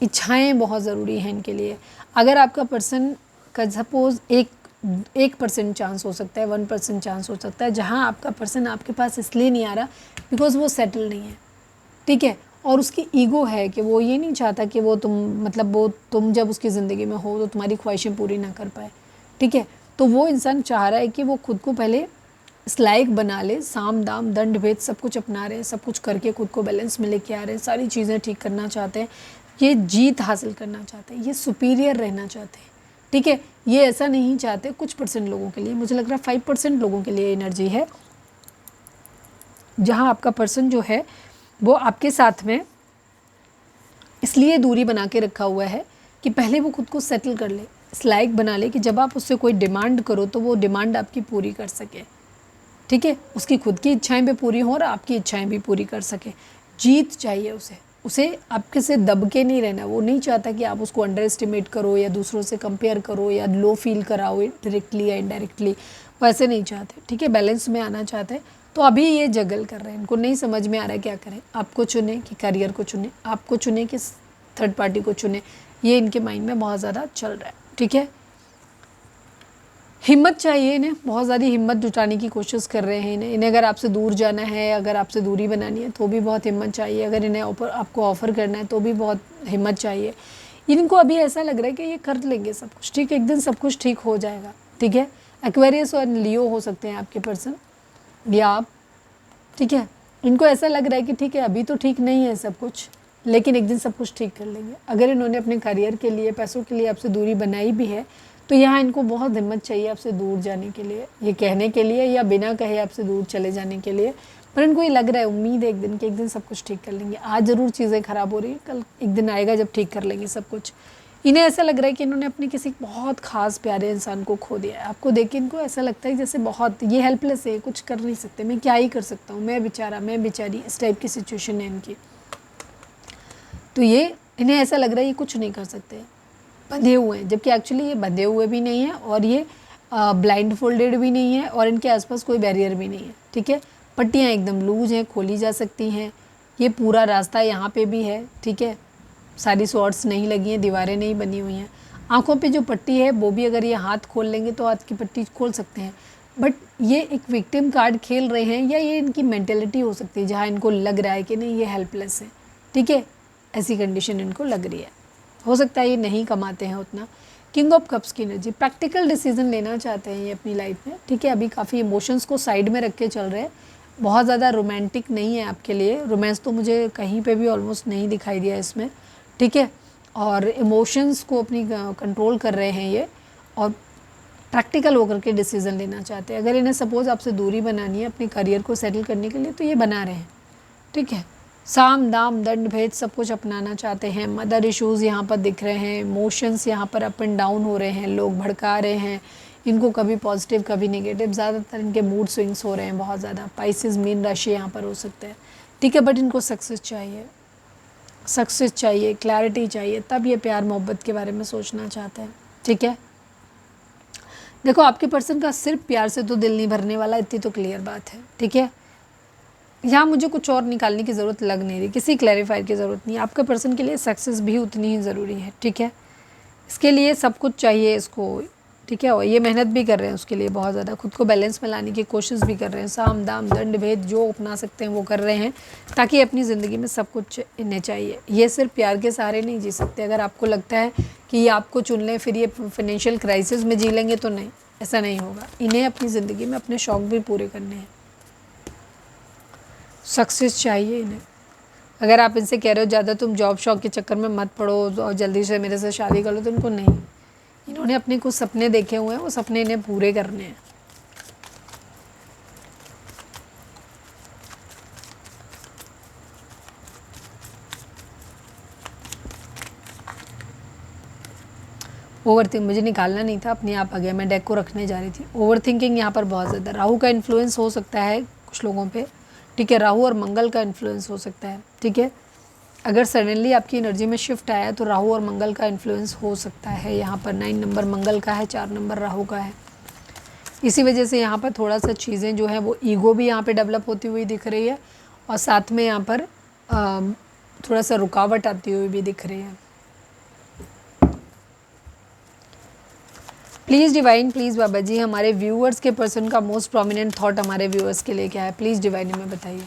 इच्छाएँ बहुत ज़रूरी हैं इनके लिए। अगर आपका पर्सन का सपोज़ 1% चांस हो सकता है, 1% चांस हो सकता है, जहाँ आपका पर्सन आपके पास इसलिए नहीं आ रहा बिकॉज़ वो सेटल नहीं है, ठीक है। और उसकी ईगो है कि वो ये नहीं चाहता कि वो तुम जब उसकी ज़िंदगी में हो तो तुम्हारी ख्वाहिशें पूरी ना कर पाए, ठीक है। तो वो इंसान चाह रहा है कि वो खुद को पहले इस लायक बना ले, साम दाम दंड भेद सब कुछ अपना रहे हैं, सब कुछ करके खुद को बैलेंस में लेके आ रहे हैं, सारी चीज़ें ठीक करना चाहते हैं, ये जीत हासिल करना चाहते हैं, ये सुपीरियर रहना चाहते हैं, ठीक है। ये ऐसा नहीं चाहते कुछ % लोगों के लिए, मुझे लग रहा है 5% लोगों के लिए एनर्जी है, जहाँ आपका पर्सन जो है वो आपके साथ में इसलिए दूरी बना के रखा हुआ है कि पहले वो खुद को सेटल कर ले, इस लायक बना ले कि जब आप उससे कोई डिमांड करो तो वो डिमांड आपकी पूरी कर सके, ठीक है। उसकी खुद की इच्छाएं भी पूरी हों और आपकी इच्छाएं भी पूरी कर सके। जीत चाहिए उसे आपके से दब के नहीं रहना, वो नहीं चाहता कि आप उसको अंडर एस्टिमेट करो या दूसरों से कंपेयर करो या लो फील कराओ डायरेक्टली या इनडायरेक्टली, वो ऐसे नहीं चाहते, ठीक है। बैलेंस में आना चाहते हैं। तो अभी ये जगल कर रहे हैं, इनको नहीं समझ में आ रहा है क्या करें, आपको चुने कि करियर को चुने, आपको चुने कि थर्ड पार्टी को चुने, ये इनके माइंड में बहुत ज़्यादा चल रहा है, ठीक है। हिम्मत चाहिए इन्हें, बहुत ज़्यादा हिम्मत जुटाने की कोशिश कर रहे हैं इन्हें अगर आपसे दूर जाना है, अगर आपसे दूरी बनानी है तो भी बहुत हिम्मत चाहिए, अगर इन्हें आपको ऑफ़र करना है तो भी बहुत हिम्मत चाहिए। इनको अभी ऐसा लग रहा है कि ये कर लेंगे सब कुछ, ठीक है, एक दिन सब कुछ ठीक हो जाएगा, ठीक है। एक्वेरियस और लियो हो सकते हैं आपके पर्सन या आप, ठीक है। इनको ऐसा लग रहा है कि ठीक है अभी तो ठीक नहीं है सब कुछ, लेकिन एक दिन सब कुछ ठीक कर लेंगे। अगर इन्होंने अपने करियर के लिए, पैसों के लिए आपसे दूरी बनाई भी है तो यहाँ इनको बहुत हिम्मत चाहिए आपसे दूर जाने के लिए, ये कहने के लिए या बिना कहे आपसे दूर चले जाने के लिए। पर इनको ये लग रहा है, उम्मीद है एक दिन कि एक दिन सब कुछ ठीक कर लेंगे। आज ज़रूर चीज़ें ख़राब हो रही है, कल एक दिन आएगा जब ठीक कर लेंगे सब कुछ। इन्हें ऐसा लग रहा है कि इन्होंने अपने किसी बहुत ख़ास प्यारे इंसान को खो दिया है। आपको देख के इनको ऐसा लगता है जैसे बहुत ये हेल्पलेस है, कुछ कर नहीं सकते, मैं क्या ही कर सकता हूँ, मैं बेचारा, मैं बेचारी, इस टाइप की सिचुएशन है इनकी। तो ये इन्हें ऐसा लग रहा है ये कुछ नहीं कर सकते, बंधे हुए हैं, जबकि एक्चुअली ये बंधे हुए भी नहीं हैं और ये ब्लाइंड फोल्डेड भी नहीं है और इनके आसपास कोई बैरियर भी नहीं है, ठीक है। पट्टियाँ एकदम लूज हैं, खोली जा सकती हैं, ये पूरा रास्ता यहाँ पे भी है, ठीक है। सारी शॉर्ट्स नहीं लगी हैं, दीवारें नहीं बनी हुई हैं। आँखों पे जो पट्टी है वो भी अगर ये हाथ खोल लेंगे तो हाथ की पट्टी खोल सकते हैं, बट ये एक विक्टिम कार्ड खेल रहे हैं या ये इनकी मेंटेलिटी हो सकती है जहाँ इनको लग रहा है कि नहीं ये हेल्पलेस है, ठीक है। ऐसी कंडीशन इनको लग रही है, हो सकता है ये नहीं कमाते हैं उतना। किंग ऑफ कप्स की एनर्जी, प्रैक्टिकल डिसीजन लेना चाहते हैं ये अपनी लाइफ में, ठीक है। अभी काफ़ी इमोशंस को साइड में रख के चल रहे हैं, बहुत ज़्यादा रोमांटिक नहीं है आपके लिए, रोमांस तो मुझे कहीं पे भी ऑलमोस्ट नहीं दिखाई दिया इसमें, ठीक है। और इमोशंस को अपनी कंट्रोल कर रहे हैं ये, और प्रैक्टिकल होकर के डिसीज़न लेना चाहते हैं। अगर इन्हें सपोज़ आपसे दूरी बनानी है अपने करियर को सेटल करने के लिए तो ये बना रहे हैं, ठीक है। साम दाम दंड भेद सब कुछ अपनाना चाहते हैं। मदर इश्यूज़ यहाँ पर दिख रहे हैं, इमोशंस यहाँ पर अप एंड डाउन हो रहे हैं, लोग भड़का रहे हैं इनको, कभी पॉजिटिव कभी नेगेटिव, ज़्यादातर इनके मूड स्विंग्स हो रहे हैं बहुत ज़्यादा। पाइसेस मीन राशि यहाँ पर हो सकते हैं, ठीक है। बट इनको सक्सेस चाहिए, सक्सेस चाहिए, क्लैरिटी चाहिए, तब ये प्यार मोहब्बत के बारे में सोचना चाहते हैं, ठीक है। देखो आपके पर्सन का सिर्फ प्यार से तो दिल नहीं भरने वाला, इतनी तो क्लियर बात है, ठीक है। यहाँ मुझे कुछ और निकालने की ज़रूरत लग नहीं रही, किसी क्लैरिफायर की ज़रूरत नहीं है। आपके पर्सन के लिए सक्सेस भी उतनी ही ज़रूरी है, ठीक है। इसके लिए सब कुछ चाहिए इसको, ठीक है। और ये मेहनत भी कर रहे हैं उसके लिए, बहुत ज़्यादा खुद को बैलेंस में लाने की कोशिश भी कर रहे हैं। साम दाम दंड भेद जो अपना सकते हैं वो कर रहे हैं, ताकि अपनी ज़िंदगी में सब कुछ इन्हें चाहिए। ये सिर्फ प्यार के सहारे नहीं जी सकते। अगर आपको लगता है कि ये आपको चुन लें फिर ये फाइनेंशियल क्राइसिस में जी लेंगे, तो नहीं, ऐसा नहीं होगा। इन्हें अपनी ज़िंदगी में अपने शौक़ भी पूरे करने हैं, सक्सेस चाहिए इन्हें। अगर आप इनसे कह रहे हो ज़्यादा तुम जॉब शॉक के चक्कर में मत पड़ो और जल्दी से मेरे से शादी कर लो, तो इनको नहीं, इन्होंने अपने कुछ सपने देखे हुए हैं, वो सपने इन्हें पूरे करने हैं। ओवरथिंक मुझे निकालना नहीं था, अपने आप आ गया, मैं डेक को रखने जा रही थी। ओवरथिंकिंग यहाँ पर बहुत ज़्यादा, राहु का इन्फ्लुएंस हो सकता है कुछ लोगों पे, ठीक है। राहु और मंगल का इन्फ्लुएंस हो सकता है, ठीक है। अगर सडनली आपकी एनर्जी में शिफ्ट आया तो राहु और मंगल का इन्फ्लुएंस हो सकता है। यहाँ पर 9 नंबर मंगल का है, 4 नंबर राहु का है। इसी वजह से यहाँ पर थोड़ा सा चीज़ें जो है वो ईगो भी यहाँ पे डेवलप होती हुई दिख रही है, और साथ में यहाँ पर थोड़ा सा रुकावट आती हुई भी दिख रही है। Please divine, please Baba ji, हमारे व्यूअर्स के पर्सन का मोस्ट प्रोमिनेंट थॉट हमारे व्यूअर्स के लिए क्या है? प्लीज़ डिवाइन हमें बताइए।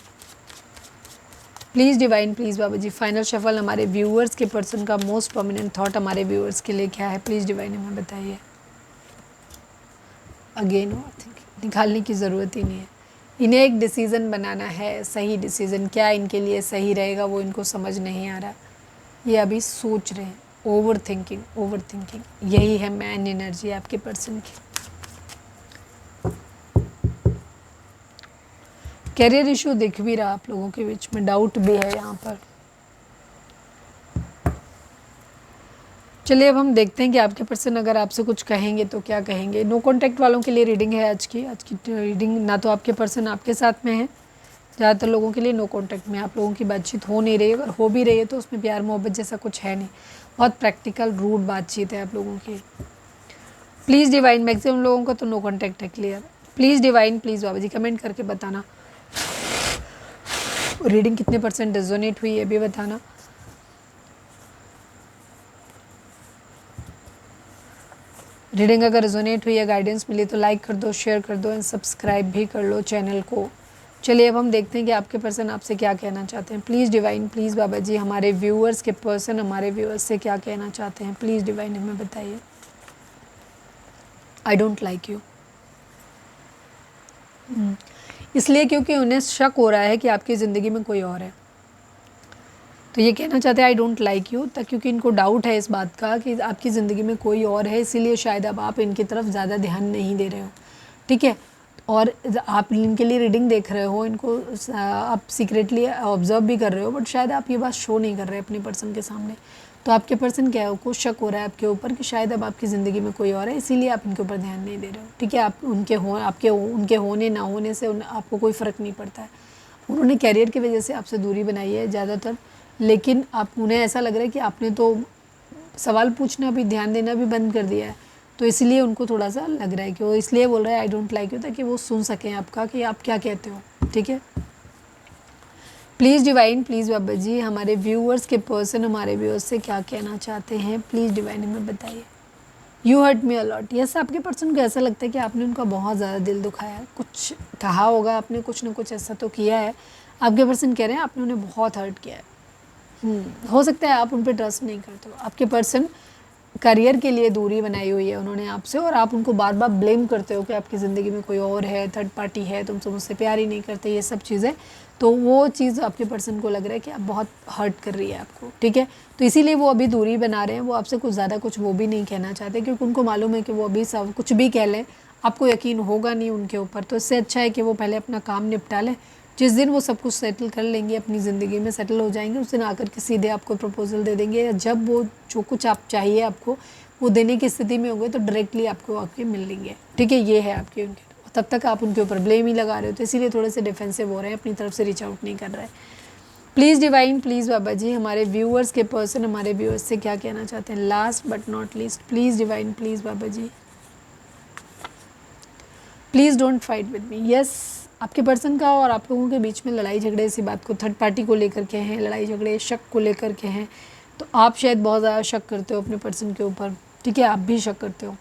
Please divine, please Baba ji, final shuffle हमारे व्यूअर्स के पर्सन का मोस्ट प्रोमिनेंट थॉट हमारे व्यूअर्स के लिए क्या है? प्लीज़ डिवाइन हमें बताइए। अगेन निकालने की ज़रूरत ही नहीं है, इन्हें एक डिसीज़न बनाना है, सही डिसीज़न। क्या इनके लिए सही रहेगा वो इनको समझ नहीं आ रहा, ये अभी सोच रहे हैं। ओवर थिंकिंग, ओवर थिंकिंग, यही है मैन एनर्जी आपके पर्सन की। कैरियर इशू दिख भी रहा आप लोगों के बीच में, डाउट भी है यहाँ पर। चलिए अब हम देखते हैं कि आपके पर्सन अगर आपसे कुछ कहेंगे तो क्या कहेंगे। नो कॉन्टैक्ट वालों के लिए रीडिंग है आज की रीडिंग। ना तो आपके पर्सन आपके साथ में है, ज़्यादातर लोगों के लिए नो कॉन्टैक्ट में आप लोगों की बातचीत हो नहीं रही है। अगर हो भी रही है तो उसमें प्यार मोहब्बत जैसा कुछ है नहीं, बहुत प्रैक्टिकल रूड बातचीत है आप लोगों की। प्लीज़ डिवाइन, मैक्सिमम लोगों का तो नो कॉन्टैक्ट है, clear. Please divine, please Baba ji comment करके बताना रीडिंग कितने % रेजोनेट हुई है, भी बताना। रीडिंग अगर रेजोनेट हुई है, गाइडेंस मिली तो लाइक कर दो, शेयर कर दो एंड सब्सक्राइब भी कर लो चैनल को। चलिए अब हम देखते हैं कि आपके पर्सन आपसे क्या कहना चाहते हैं। Please divine, please Baba ji, हमारे व्यूअर्स के पर्सन हमारे व्यूअर्स से क्या कहना चाहते हैं। प्लीज़ डिवाइन हमें बताइए। आई डोंट लाइक यू, इसलिए क्योंकि उन्हें शक हो रहा है कि आपकी ज़िंदगी में कोई और है, तो ये कहना चाहते हैं आई डोंट लाइक यू, तक क्योंकि इनको डाउट है इस बात का कि आपकी ज़िंदगी में कोई और है, इसीलिए शायद अब आप इनकी तरफ ज़्यादा ध्यान नहीं दे रहे हो, ठीक है। और आप इनके लिए रीडिंग देख रहे हो, इनको आप सीक्रेटली ऑब्जर्व भी कर रहे हो, बट शायद आप ये बात शो नहीं कर रहे अपने पर्सन के सामने। तो आपके पर्सन क्या है, कुछ शक हो रहा है आपके ऊपर कि शायद अब आपकी ज़िंदगी में कोई और है, इसीलिए आप इनके ऊपर ध्यान नहीं दे रहे हो, ठीक है। आप उनके होने ना होने से आपको कोई फ़र्क नहीं पड़ता है। उन्होंने कैरियर की वजह से आपसे दूरी बनाई है ज़्यादातर, लेकिन आप उन्हें ऐसा लग रहा है कि आपने तो सवाल पूछना भी, ध्यान देना भी बंद कर दिया है, तो इसलिए उनको थोड़ा सा लग रहा है कि वो इसलिए बोल रहा है आई डोंट लाइक यू, ताकि वो सुन सकें आपका कि आप क्या कहते हो, ठीक है। Please divine, please Baba ji, हमारे व्यूअर्स के पर्सन हमारे व्यूअर्स से क्या कहना चाहते हैं। प्लीज़ डिवाइन हमें बताइए। You hurt me a lot, yes आपके पर्सन को ऐसा लगता है कि आपने उनका बहुत ज़्यादा दिल दुखाया है, कुछ कहा होगा आपने, कुछ ना कुछ ऐसा तो किया है। आपके पर्सन कह रहे हैं आपने उन्हें बहुत हर्ट किया है। हो सकता है आप उन पर ट्रस्ट नहीं करते हो। आपके पर्सन करियर के लिए दूरी बनाई हुई है उन्होंने आपसे, और आप उनको बार बार ब्लेम करते हो कि आपकी ज़िंदगी में कोई और है, थर्ड पार्टी है, तुम तो मुझसे प्यार ही नहीं करते, ये सब चीज़ें। तो वो चीज़ आपके पर्सन को लग रहा है कि आप बहुत हर्ट कर रही है आपको, ठीक है। तो इसीलिए वो अभी दूरी बना रहे हैं। वो आपसे कुछ ज़्यादा कुछ वो भी नहीं कहना चाहते, क्योंकि उनको मालूम है कि वो अभी सब कुछ भी कह लें आपको यकीन होगा नहीं उनके ऊपर। तो इससे अच्छा है कि वो पहले अपना काम निपटा लें। जिस दिन वो सब कुछ सेटल कर लेंगे, अपनी ज़िंदगी में सेटल हो जाएंगे, उस दिन आकर के सीधे आपको प्रपोजल दे देंगे, या जब वो जो कुछ आप चाहिए आपको वो देने की स्थिति में होंगे तो डायरेक्टली आपको आके मिल लेंगे, ठीक है। ये है आपके उनके, तब तक आप उनके ऊपर ब्लेम ही लगा रहे हो, तो इसीलिए थोड़े से डिफेंसिव हो रहे हैं, अपनी तरफ से रीच आउट नहीं कर रहे हैं। Please divine, please Baba ji, हमारे व्यूअर्स के पर्सन हमारे व्यूअर्स से क्या कहना चाहते हैं। Last but not least, please divine, please Baba ji, please don't fight with me. Yes, आपके पर्सन का और आप लोगों के बीच में लड़ाई झगड़े इसी बात को, थर्ड पार्टी को लेकर के हैं, लड़ाई झगड़े शक को लेकर के हैं। तो आप शायद बहुत ज़्यादा शक करते हो अपने पर्सन के ऊपर, ठीक है, आप भी शक करते हो।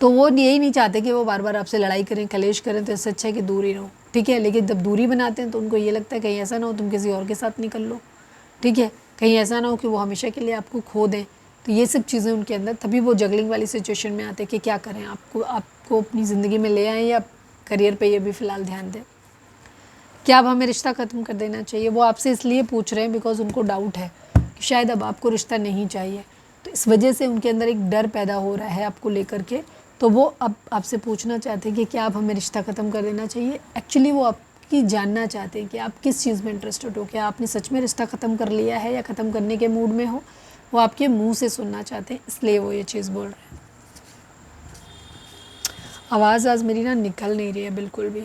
तो वो यही नहीं चाहते कि वो बार बार आपसे लड़ाई करें, कलेश करें, तो इससे अच्छा है कि दूर ही रहो, ठीक है। लेकिन जब दूरी बनाते हैं तो उनको ये लगता है कहीं ऐसा ना हो तुम किसी और के साथ निकल लो, ठीक है, कहीं ऐसा ना हो कि वो हमेशा के लिए आपको खो दें। तो ये सब चीज़ें उनके अंदर, तभी वो जगलिंग वाली सिचुएशन में आते हैं कि क्या करें, आपको अपनी ज़िंदगी में ले आएँ या करियर पे ये भी फ़िलहाल ध्यान दें। क्या अब हमें रिश्ता ख़त्म कर देना चाहिए? वो आपसे इसलिए पूछ रहे हैं बिकॉज़ उनको डाउट है कि शायद अब आपको रिश्ता नहीं चाहिए। तो इस वजह से उनके अंदर एक डर पैदा हो रहा है आपको लेकर के। तो वो अब आपसे पूछना चाहते हैं कि क्या अब हमें रिश्ता ख़त्म कर देना चाहिए? एक्चुअली वो आपकी जानना चाहते हैं कि आप किस चीज़ में इंटरेस्टेड हो, क्या आपने सच में रिश्ता ख़त्म कर लिया है या ख़त्म करने के मूड में हो। वो आपके मुँह से सुनना चाहते हैं, इसलिए वो ये चीज़ बोल रहे हैं। आवाज़ आज मेरी ना निकल नहीं रही है बिल्कुल भी।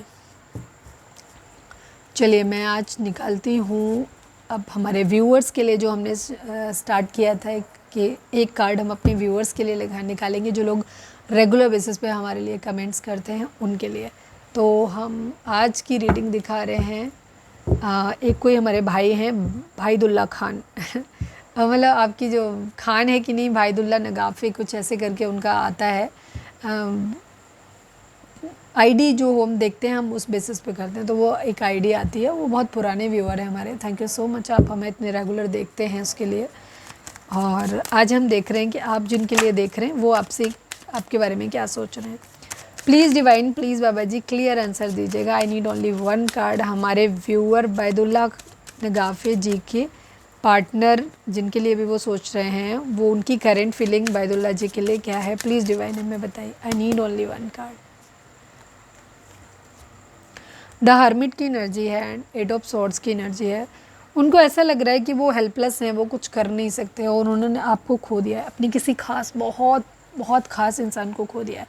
चलिए मैं आज निकालती हूँ अब हमारे व्यूअर्स के लिए, जो हमने स्टार्ट किया था कि एक कार्ड हम अपने व्यूअर्स के लिए निकालेंगे, जो लोग रेगुलर बेसिस पे हमारे लिए कमेंट्स करते हैं उनके लिए। तो हम आज की रीडिंग दिखा रहे हैं। एक कोई हमारे भाई हैं, भाईदुल्ला खान मतलब आपकी जो खान है कि नहीं, भाईदुल्ला नगाफ़ी कुछ ऐसे करके उनका आता है। आईडी जो हम देखते हैं हम उस बेसिस पे करते हैं, तो वो एक आईडी आती है। वो बहुत पुराने व्यूअर हैं हमारे। थैंक यू सो मच, आप हमें इतने रेगुलर देखते हैं उसके लिए। और आज हम देख रहे हैं कि आप जिनके लिए देख रहे हैं वो आपसे आपके बारे में क्या सोच रहे हैं। Please divine, please Baba ji clear answer दीजिएगा। I need only one card. हमारे व्यूअर बैदुल्ला नगाफ़े जी के पार्टनर जिनके लिए भी वो सोच रहे हैं, वो उनकी करेंट फीलिंग बैदुल्ला जी के लिए क्या है, प्लीज़ डिवाइन हमें बताइए। I need only one card. The hermit की एनर्जी है एंड एट ऑफ सॉर्ड्स की एनर्जी है। उनको ऐसा लग रहा है कि वो हेल्पलेस हैं, वो कुछ कर नहीं सकते और उन्होंने आपको खो दिया है, अपनी किसी खास बहुत बहुत ख़ास इंसान को खो दिया है,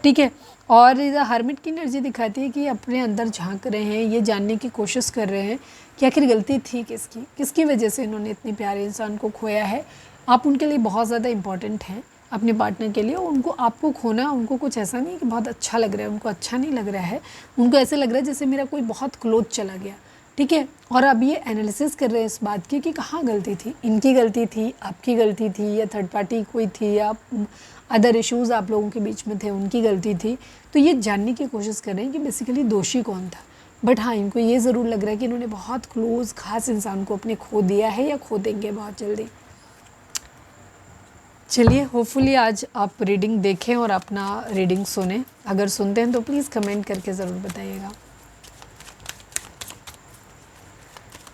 ठीक है। और द हर्मिट की एनर्जी दिखाती है कि अपने अंदर झांक रहे हैं, ये जानने की कोशिश कर रहे हैं कि आखिर गलती थी किसकी, किसकी वजह से इन्होंने इतने प्यारे इंसान को खोया है। आप उनके लिए बहुत ज़्यादा इंपॉर्टेंट हैं, अपने पार्टनर के लिए। उनको आपको खोना, उनको कुछ ऐसा नहीं कि बहुत अच्छा लग रहा है, उनको अच्छा नहीं लग रहा है। उनको ऐसे लग रहा है जैसे मेरा कोई बहुत क्लोज चला गया, ठीक है। और अब ये एनालिसिस कर रहे हैं इस बात की कि कहाँ गलती थी, इनकी गलती थी, आपकी गलती थी, या थर्ड पार्टी कोई थी, या अदर इश्यूज़ आप लोगों के बीच में थे उनकी गलती थी। तो ये जानने की कोशिश कर रहे हैं कि बेसिकली दोषी कौन था। बट हाँ, इनको ये ज़रूर लग रहा है कि इन्होंने बहुत क्लोज खास इंसान को अपने खो दिया है या खो देंगे बहुत जल्दी। चलिए, होपफुली आज आप रीडिंग देखें और अपना रीडिंग सुने। अगर सुनते हैं तो प्लीज़ कमेंट करके ज़रूर बताइएगा।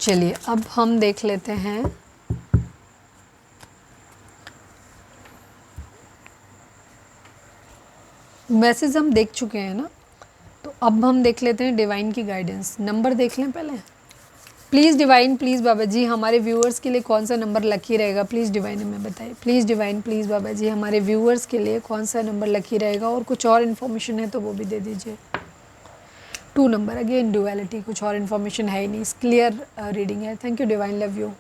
चलिए अब हम देख लेते हैं मैसेज हम देख चुके हैं ना, तो अब हम देख लेते हैं डिवाइन की गाइडेंस। नंबर देख लें पहले। Please divine, please Baba ji हमारे व्यूअर्स के लिए कौन सा नंबर लकी रहेगा, प्लीज़ डिवाइन हमें बताइए। Please divine, please Baba ji हमारे व्यूअर्स के लिए कौन सा नंबर लकी रहेगा, और कुछ और इन्फॉर्मेशन है तो वो भी दे दीजिए। 2 नंबर, अगेन ड्यूअलिटी, कुछ और इन्फॉर्मेशन है ही नहीं, क्लियर रीडिंग है। Thank you divine, love you.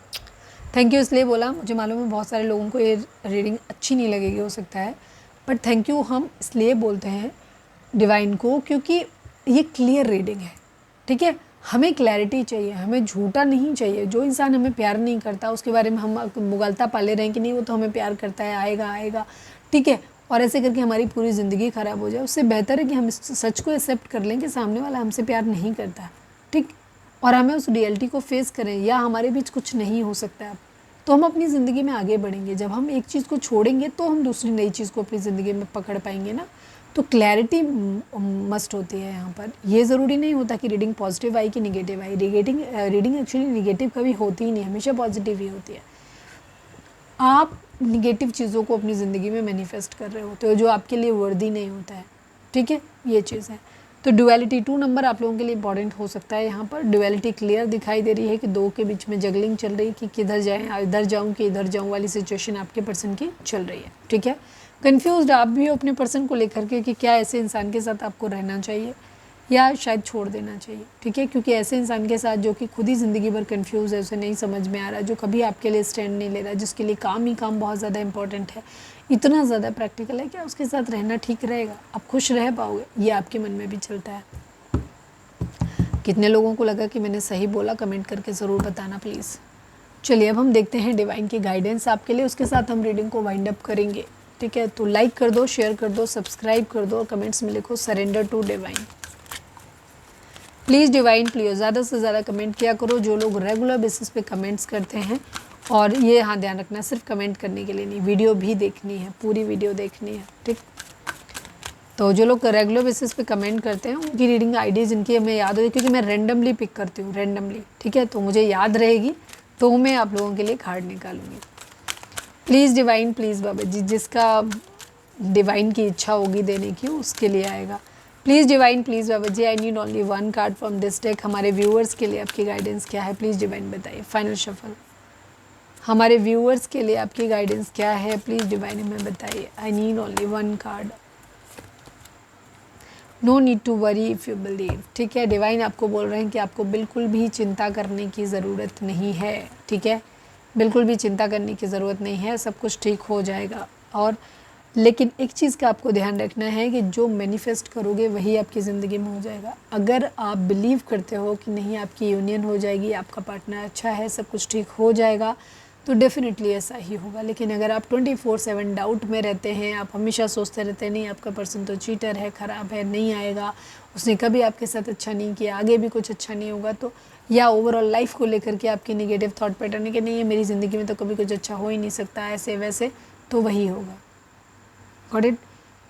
Thank you इसलिए बोला, मुझे मालूम है बहुत सारे लोगों को ये रीडिंग अच्छी नहीं लगेगी हो सकता है, बट थैंक यू हम इसलिए बोलते हैं डिवाइन को क्योंकि ये क्लियर रीडिंग है, ठीक है। हमें क्लैरिटी चाहिए, हमें झूठा नहीं चाहिए। जो इंसान हमें प्यार नहीं करता उसके बारे में हम मुगलता पाले रहे हैं कि नहीं वो तो हमें प्यार करता है, आएगा आएगा, ठीक है, और ऐसे करके हमारी पूरी ज़िंदगी ख़राब हो जाए। उससे बेहतर है कि हम इस सच को एक्सेप्ट कर लें कि सामने वाला हमसे प्यार नहीं करता, ठीक, और हमें उस रियलिटी को फेस करें, या हमारे बीच कुछ नहीं हो सकता है। तो हम अपनी ज़िंदगी में आगे बढ़ेंगे। जब हम एक चीज़ को छोड़ेंगे तो हम दूसरी नई चीज़ को अपनी ज़िंदगी में पकड़ पाएंगे ना। तो क्लैरिटी मस्ट होती है यहाँ पर। ये ज़रूरी नहीं होता कि रीडिंग पॉजिटिव आई कि निगेटिव आई। रीडिंग एक्चुअली निगेटिव कभी होती ही नहीं, हमेशा पॉजिटिव ही होती है। आप निगेटिव चीज़ों को अपनी ज़िंदगी में मैनिफेस्ट कर रहे होते हो जो आपके लिए वर्दी नहीं होता है, ठीक है, ये चीज़ है। तो डुअलिटी 2 नंबर आप लोगों के लिए इंपॉर्टेंट हो सकता है। यहाँ पर डुअलिटी क्लियर दिखाई दे रही है कि दो के बीच में जगलिंग चल रही है कि किधर जाएँ, इधर जाऊँ कि इधर जाऊँ वाली सिचुएशन आपके पर्सन की चल रही है, ठीक है। कन्फ्यूज्ड आप भी हो अपने पर्सन को लेकर के कि क्या ऐसे इंसान के साथ आपको रहना चाहिए या शायद छोड़ देना चाहिए, ठीक है। क्योंकि ऐसे इंसान के साथ जो कि खुद ही ज़िंदगी भर कंफ्यूज है, उसे नहीं समझ में आ रहा, जो कभी आपके लिए स्टैंड नहीं ले रहा, जिसके लिए काम ही काम बहुत ज़्यादा इंपॉर्टेंट है, इतना ज़्यादा प्रैक्टिकल है, क्या उसके साथ रहना ठीक रहेगा, आप खुश रह पाओगे, ये आपके मन में भी चलता है। कितने लोगों को लगा कि मैंने सही बोला, कमेंट करके ज़रूर बताना प्लीज़। चलिए अब हम देखते हैं डिवाइन की गाइडेंस आपके लिए, उसके साथ हम रीडिंग को वाइंड अप करेंगे, ठीक है। तो लाइक कर दो, शेयर कर दो, सब्सक्राइब कर दो और कमेंट्स में लिखो surrender to divine. Please divine please ज़्यादा से ज़्यादा कमेंट किया करो। जो लोग रेगुलर बेसिस पे कमेंट्स करते हैं, और ये हाँ ध्यान रखना, सिर्फ कमेंट करने के लिए नहीं, वीडियो भी देखनी है, पूरी वीडियो देखनी है, ठीक। तो जो लोग रेगुलर बेसिस पे कमेंट करते हैं उनकी रीडिंग आईडी जिनकी हमें याद होगी, क्योंकि मैं रैंडमली पिक करती हूँ, रैंडमली, ठीक है। तो मुझे याद रहेगी तो मैं आप लोगों के लिए card निकालूंगी। Please divine please Baba जी, जिसका डिवाइन की इच्छा होगी देने की उसके लिए आएगा। Please divine please Baba ji, I need only one card from this deck. हमारे व्यूअर्स के लिए आपकी गाइडेंस क्या है, प्लीज़ डिवाइन बताइए। Final shuffle. हमारे व्यूअर्स के लिए आपकी गाइडेंस क्या है, प्लीज़ डिवाइन हमें बताइए। I need only one card. No need to worry if you believe, ठीक है। डिवाइन आपको बोल रहे हैं कि आपको बिल्कुल भी चिंता करने की ज़रूरत नहीं है, ठीक है। बिल्कुल भी चिंता करने की ज़रूरत नहीं है, सब कुछ ठीक हो जाएगा। और लेकिन एक चीज़ का आपको ध्यान रखना है कि जो मैनिफेस्ट करोगे वही आपकी ज़िंदगी में हो जाएगा। अगर आप बिलीव करते हो कि नहीं आपकी यूनियन हो जाएगी, आपका पार्टनर अच्छा है, सब कुछ ठीक हो जाएगा, तो डेफिनेटली ऐसा ही होगा। लेकिन अगर आप 24/7 डाउट में रहते हैं, आप हमेशा सोचते रहते हैं नहीं आपका पर्सन तो चीटर है, ख़राब है, नहीं आएगा, उसने कभी आपके साथ अच्छा नहीं किया, आगे भी कुछ अच्छा नहीं होगा, तो या ओवरऑल लाइफ को लेकर के आपकी नेगेटिव थॉट पैटर्न है कि नहीं है मेरी ज़िंदगी में तो कभी कुछ अच्छा हो ही नहीं सकता, ऐसे वैसे, तो वही होगा। Got it.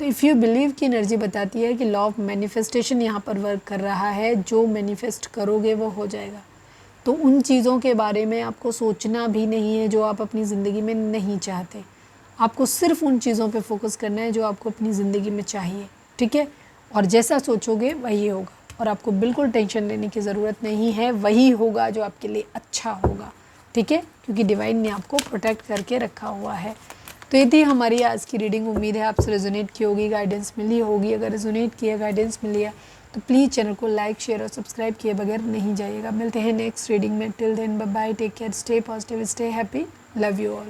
तो इफ़ यू बिलीव की एनर्जी बताती है कि लॉ ऑफ मैनिफेस्टेशन यहाँ पर वर्क कर रहा है, जो मैनिफेस्ट करोगे वो हो जाएगा। तो उन चीज़ों के बारे में आपको सोचना भी नहीं है जो आप अपनी ज़िंदगी में नहीं चाहते। आपको सिर्फ उन चीज़ों पे फोकस करना है जो आपको अपनी ज़िंदगी में चाहिए, ठीक है। और जैसा सोचोगे वही होगा, और आपको बिल्कुल टेंशन लेने की ज़रूरत नहीं है, वही होगा जो आपके लिए अच्छा होगा, ठीक है। क्योंकि डिवाइन ने आपको प्रोटेक्ट करके रखा हुआ है। तो ये थी हमारी आज की रीडिंग। उम्मीद है आपसे रेजोनेट की होगी, गाइडेंस मिली होगी। अगर रेजोनेट किया, गाइडेंस मिली है तो प्लीज़ चैनल को लाइक, शेयर और सब्सक्राइब किए बगैर नहीं जाइएगा। मिलते हैं नेक्स्ट रीडिंग में। Till then bye bye, take care, stay positive, stay happy, love you all.